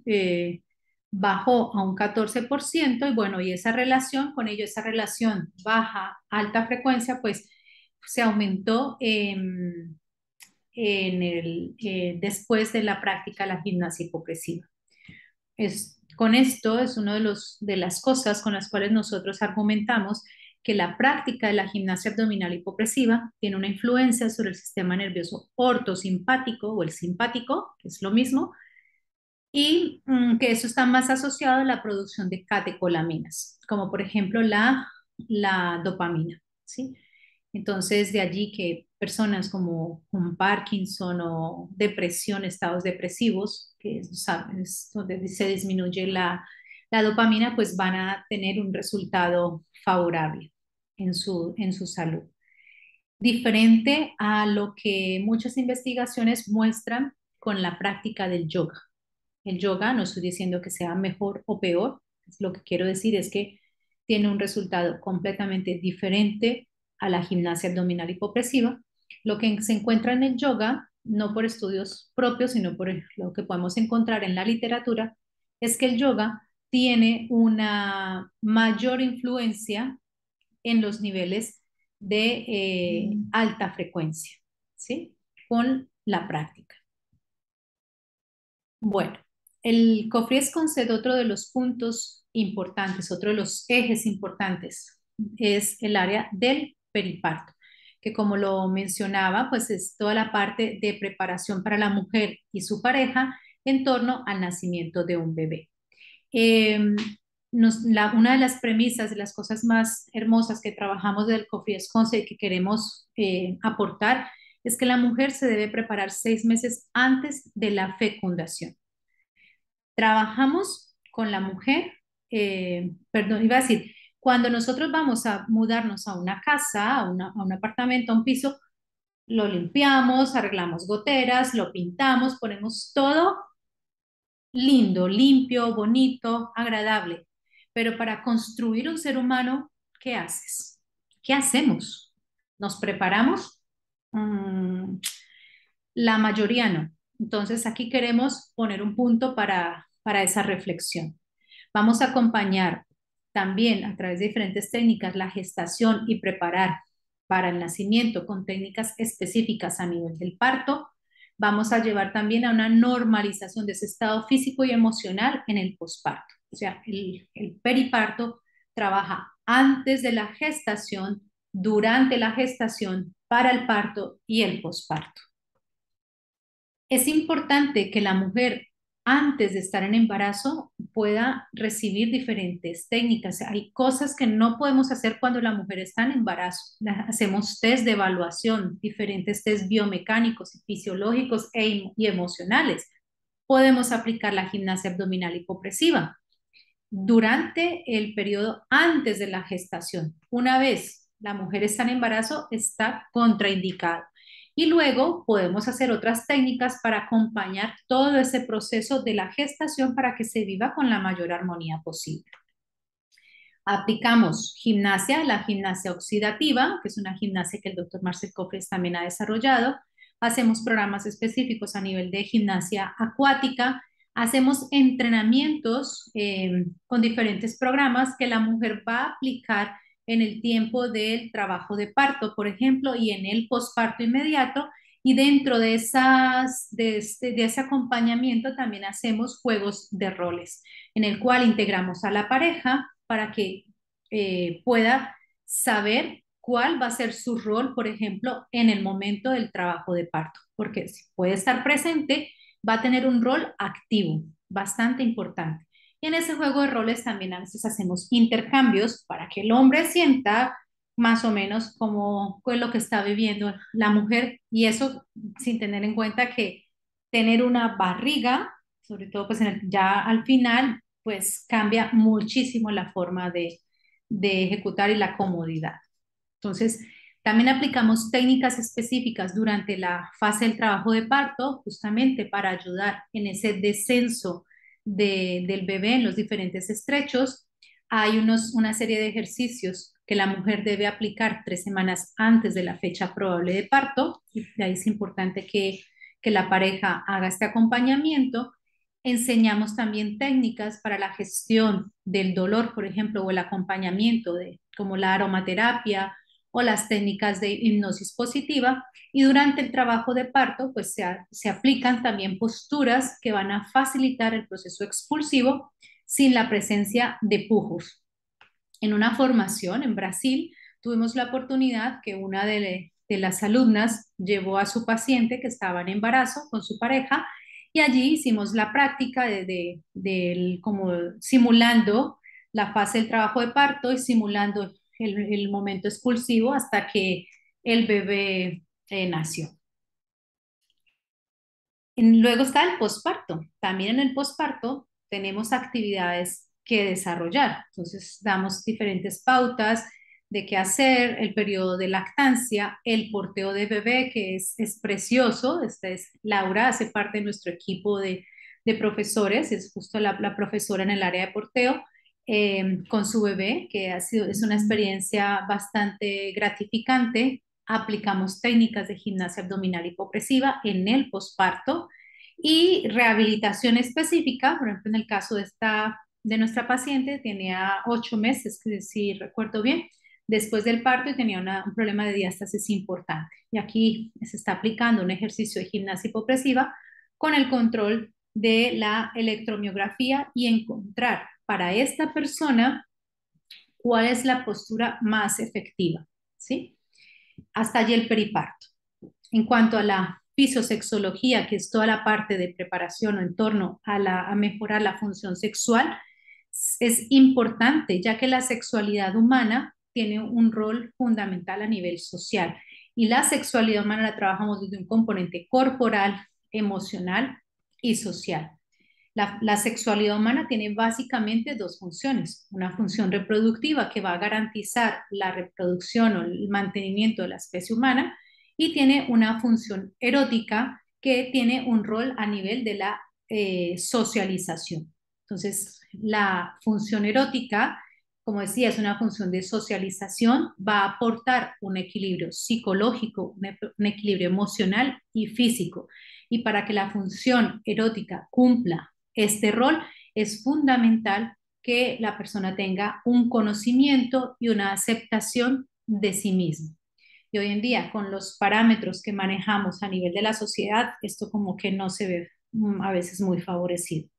S1: eh, bajó a un 14% y bueno, y esa relación, con ello esa relación baja-alta frecuencia, pues se aumentó después de la práctica de la gimnasia hipopresiva. Con esto es una de las cosas con las cuales nosotros argumentamos que la práctica de la gimnasia abdominal hipopresiva tiene una influencia sobre el sistema nervioso ortosimpático o el simpático, que es lo mismo, y que eso está más asociado a la producción de catecolaminas, como por ejemplo la dopamina, ¿sí? Entonces, de allí que personas como con Parkinson o depresión, estados depresivos, que sabes, donde se disminuye la dopamina, pues van a tener un resultado favorable en su salud. Diferente a lo que muchas investigaciones muestran con la práctica del yoga. El yoga, no estoy diciendo que sea mejor o peor, lo que quiero decir es que tiene un resultado completamente diferente a la gimnasia abdominal hipopresiva. Lo que se encuentra en el yoga, no por estudios propios, sino por lo que podemos encontrar en la literatura, es que el yoga tiene una mayor influencia en los niveles de alta frecuencia, ¿sí? Con la práctica. Bueno, el Cofries concede otro de los puntos importantes, otro de los ejes importantes, es el área del periparto, que como lo mencionaba, pues es toda la parte de preparación para la mujer y su pareja en torno al nacimiento de un bebé. Eh, una de las premisas, de las cosas más hermosas que trabajamos del Cofries Concede y que queremos aportar, es que la mujer se debe preparar 6 meses antes de la fecundación. Trabajamos con la mujer, perdón, iba a decir, cuando nosotros vamos a mudarnos a una casa, a un apartamento, a un piso, lo limpiamos, arreglamos goteras, lo pintamos, ponemos todo lindo, limpio, bonito, agradable. Pero para construir un ser humano, ¿qué haces? ¿Qué hacemos? ¿Nos preparamos? Mm, la mayoría no. Entonces, aquí queremos poner un punto para esa reflexión. Vamos a acompañar también a través de diferentes técnicas la gestación y preparar para el nacimiento con técnicas específicas a nivel del parto, vamos a llevar también a una normalización de ese estado físico y emocional en el posparto. O sea, el periparto trabaja antes de la gestación, durante la gestación, para el parto y el posparto. Es importante que la mujer antes de estar en embarazo pueda recibir diferentes técnicas. Hay cosas que no podemos hacer cuando la mujer está en embarazo. Hacemos test de evaluación, diferentes test biomecánicos y fisiológicos y emocionales. Podemos aplicar la gimnasia abdominal hipopresiva durante el periodo antes de la gestación. Una vez la mujer está en embarazo, está contraindicado. Y luego podemos hacer otras técnicas para acompañar todo ese proceso de la gestación para que se viva con la mayor armonía posible. Aplicamos gimnasia, la gimnasia oxidativa, que es una gimnasia que el doctor Marcel Cofres también ha desarrollado. Hacemos programas específicos a nivel de gimnasia acuática. Hacemos entrenamientos con diferentes programas que la mujer va a aplicar en el tiempo del trabajo de parto, por ejemplo, y en el posparto inmediato. Y dentro de ese acompañamiento también hacemos juegos de roles, en el cual integramos a la pareja para que pueda saber cuál va a ser su rol, por ejemplo, en el momento del trabajo de parto, porque si puede estar presente, va a tener un rol activo, bastante importante. Y en ese juego de roles también a veces hacemos intercambios para que el hombre sienta más o menos como es lo que está viviendo la mujer, y eso sin tener en cuenta que tener una barriga, sobre todo pues ya al final, pues cambia muchísimo la forma de ejecutar y la comodidad. Entonces, también aplicamos técnicas específicas durante la fase del trabajo de parto, justamente para ayudar en ese descenso del bebé en los diferentes estrechos. Hay una serie de ejercicios que la mujer debe aplicar 3 semanas antes de la fecha probable de parto. Y de ahí es importante que la pareja haga este acompañamiento. Enseñamos también técnicas para la gestión del dolor, por ejemplo, o el acompañamiento como la aromaterapia o las técnicas de hipnosis positiva. Y durante el trabajo de parto, pues se aplican también posturas que van a facilitar el proceso expulsivo sin la presencia de pujos. En una formación en Brasil, tuvimos la oportunidad que una de las alumnas llevó a su paciente que estaba en embarazo con su pareja, y allí hicimos la práctica como simulando la fase del trabajo de parto y simulando el momento expulsivo hasta que el bebé nació. Luego está el posparto. También en el posparto tenemos actividades que desarrollar. Entonces, damos diferentes pautas de qué hacer, el periodo de lactancia, el porteo de bebé, que es precioso. Esta es Laura, hace parte de nuestro equipo de profesores, es justo la profesora en el área de porteo. Con su bebé, que es una experiencia bastante gratificante. Aplicamos técnicas de gimnasia abdominal hipopresiva en el posparto y rehabilitación específica. Por ejemplo, en el caso de nuestra paciente, tenía 8 meses, si recuerdo bien, después del parto, y tenía un problema de diástasis importante. Y aquí se está aplicando un ejercicio de gimnasia hipopresiva con el control de la electromiografía y encontrar para esta persona cuál es la postura más efectiva, ¿sí? Hasta allí el periparto. En cuanto a la fisiosexología, que es toda la parte de preparación o en torno a mejorar la función sexual, es importante, ya que la sexualidad humana tiene un rol fundamental a nivel social, y la sexualidad humana la trabajamos desde un componente corporal, emocional y social. La sexualidad humana tiene básicamente dos funciones: una función reproductiva, que va a garantizar la reproducción o el mantenimiento de la especie humana, y tiene una función erótica, que tiene un rol a nivel de la socialización. Entonces, la función erótica, como decía, es una función de socialización, va a aportar un equilibrio psicológico, un equilibrio emocional y físico. Y para que la función erótica cumpla este rol, es fundamental que la persona tenga un conocimiento y una aceptación de sí misma. Y hoy en día, con los parámetros que manejamos a nivel de la sociedad, esto como que no se ve a veces muy favorecido.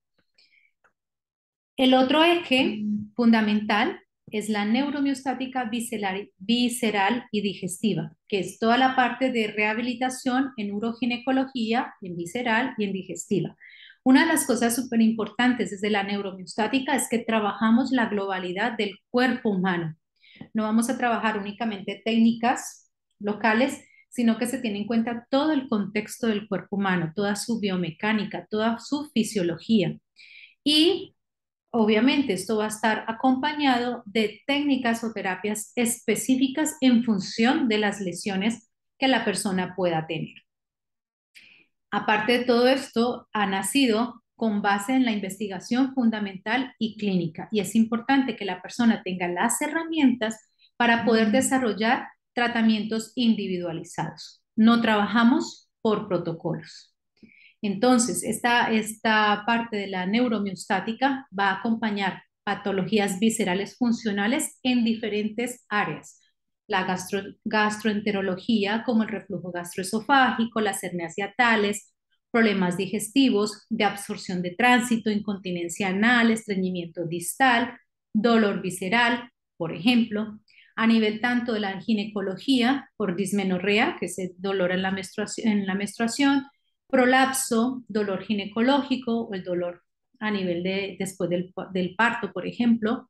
S1: El otro eje fundamental es la neuromiostática visceral y digestiva, que es toda la parte de rehabilitación en uroginecología, en visceral y en digestiva. Una de las cosas súper importantes desde la neuromiostática es que trabajamos la globalidad del cuerpo humano. No vamos a trabajar únicamente técnicas locales, sino que se tiene en cuenta todo el contexto del cuerpo humano, toda su biomecánica, toda su fisiología. Y obviamente esto va a estar acompañado de técnicas o terapias específicas en función de las lesiones que la persona pueda tener. Aparte de todo esto, ha nacido con base en la investigación fundamental y clínica, y es importante que la persona tenga las herramientas para poder desarrollar tratamientos individualizados. No trabajamos por protocolos. Entonces, esta parte de la neuromiostática va a acompañar patologías viscerales funcionales en diferentes áreas. La gastroenterología, como el reflujo gastroesofágico, las hernias hiatales, problemas digestivos, de absorción de tránsito, incontinencia anal, estreñimiento distal, dolor visceral, por ejemplo. A nivel tanto de la ginecología, por dismenorrea, que es el dolor en la menstruación, prolapso, dolor ginecológico o el dolor a nivel de después del parto, por ejemplo.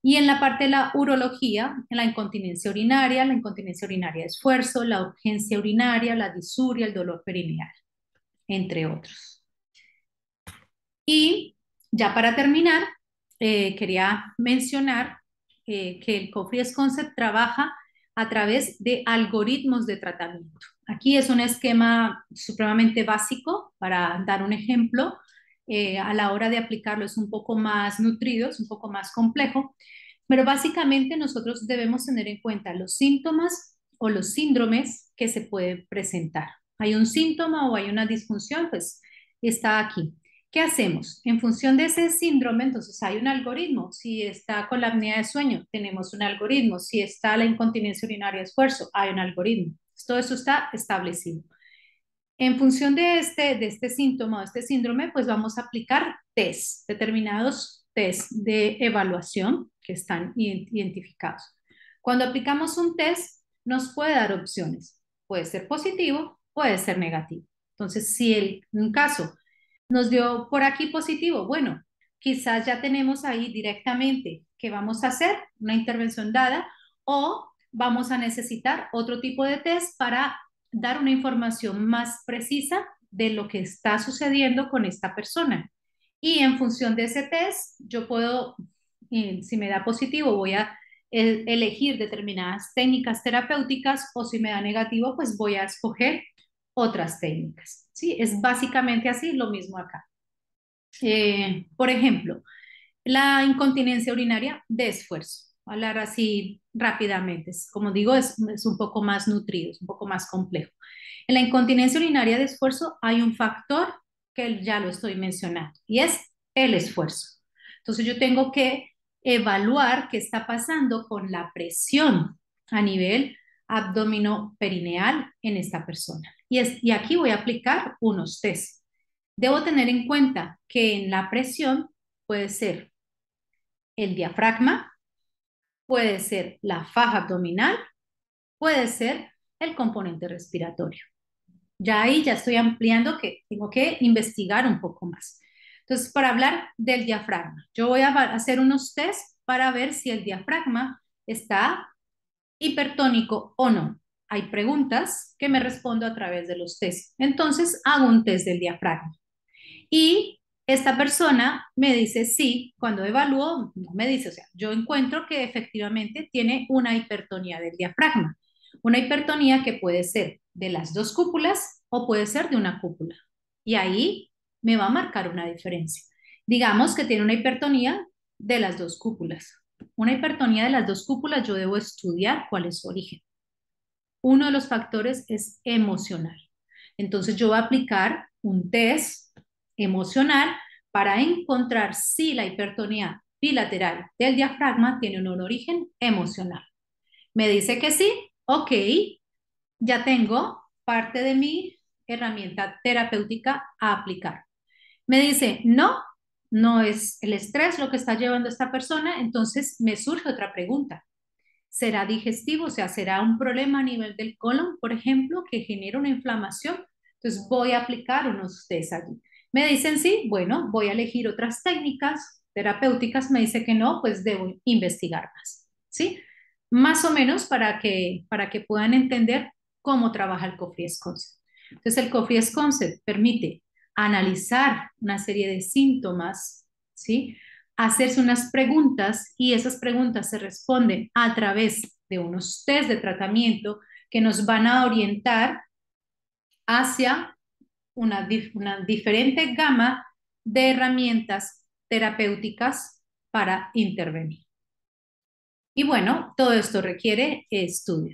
S1: Y en la parte de la urología, en la incontinencia urinaria de esfuerzo, la urgencia urinaria, la disuria, el dolor perineal, entre otros. Y ya para terminar, quería mencionar que el Cofres Concept trabaja a través de algoritmos de tratamiento. Aquí es un esquema supremamente básico para dar un ejemplo. A la hora de aplicarlo es un poco más nutrido, es un poco más complejo, pero básicamente nosotros debemos tener en cuenta los síntomas o los síndromes que se pueden presentar. Hay un síntoma o hay una disfunción, pues está aquí. ¿Qué hacemos? En función de ese síndrome, entonces hay un algoritmo. Si está con la apnea de sueño, tenemos un algoritmo. Si está la incontinencia urinaria de esfuerzo, hay un algoritmo. Todo eso está establecido. En función de este síntoma o este síndrome, pues vamos a aplicar test, determinados test de evaluación que están identificados. Cuando aplicamos un test, nos puede dar opciones. Puede ser positivo, puede ser negativo. Entonces, si un caso nos dio por aquí positivo, bueno, quizás ya tenemos ahí directamente qué vamos a hacer, una intervención dada, o vamos a necesitar otro tipo de test para dar una información más precisa de lo que está sucediendo con esta persona. Y en función de ese test, yo puedo, si me da positivo, voy a elegir determinadas técnicas terapéuticas, o si me da negativo, pues voy a escoger otras técnicas. ¿Sí? Es básicamente así, lo mismo acá. Por ejemplo, la incontinencia urinaria de esfuerzo. Hablar así rápidamente. Como digo, es un poco más nutrido, es un poco más complejo. En la incontinencia urinaria de esfuerzo hay un factor que ya lo estoy mencionando y es el esfuerzo. Entonces yo tengo que evaluar qué está pasando con la presión a nivel abdominoperineal en esta persona. Y aquí voy a aplicar unos test. Debo tener en cuenta que en la presión puede ser el diafragma, puede ser la faja abdominal, puede ser el componente respiratorio. Ya ahí ya estoy ampliando que tengo que investigar un poco más. Entonces, para hablar del diafragma, yo voy a hacer unos test para ver si el diafragma está hipertónico o no. Hay preguntas que me respondo a través de los tests. Entonces, hago un test del diafragma. Y esta persona me dice sí, cuando evalúo, no me dice, o sea, yo encuentro que efectivamente tiene una hipertonía del diafragma, una hipertonía que puede ser de las dos cúpulas o puede ser de una cúpula. Y ahí me va a marcar una diferencia. Digamos que tiene una hipertonía de las dos cúpulas. Una hipertonía de las dos cúpulas, yo debo estudiar cuál es su origen. Uno de los factores es emocional. Entonces yo voy a aplicar un test emocional para encontrar si la hipertonía bilateral del diafragma tiene un origen emocional. Me dice que sí, ok, ya tengo parte de mi herramienta terapéutica a aplicar. Me dice, no, no es el estrés lo que está llevando a esta persona, entonces me surge otra pregunta. ¿Será digestivo? O sea, ¿será un problema a nivel del colon, por ejemplo, que genera una inflamación? Entonces voy a aplicar unos test allí. Me dicen sí, bueno, voy a elegir otras técnicas terapéuticas. Me dice que no, pues debo investigar más, ¿sí? Más o menos para que puedan entender cómo trabaja el Cofries Concept. Entonces, el Cofries Concept permite analizar una serie de síntomas, ¿sí? Hacerse unas preguntas y esas preguntas se responden a través de unos test de tratamiento que nos van a orientar hacia una diferente gama de herramientas terapéuticas para intervenir. Y bueno, todo esto requiere estudio.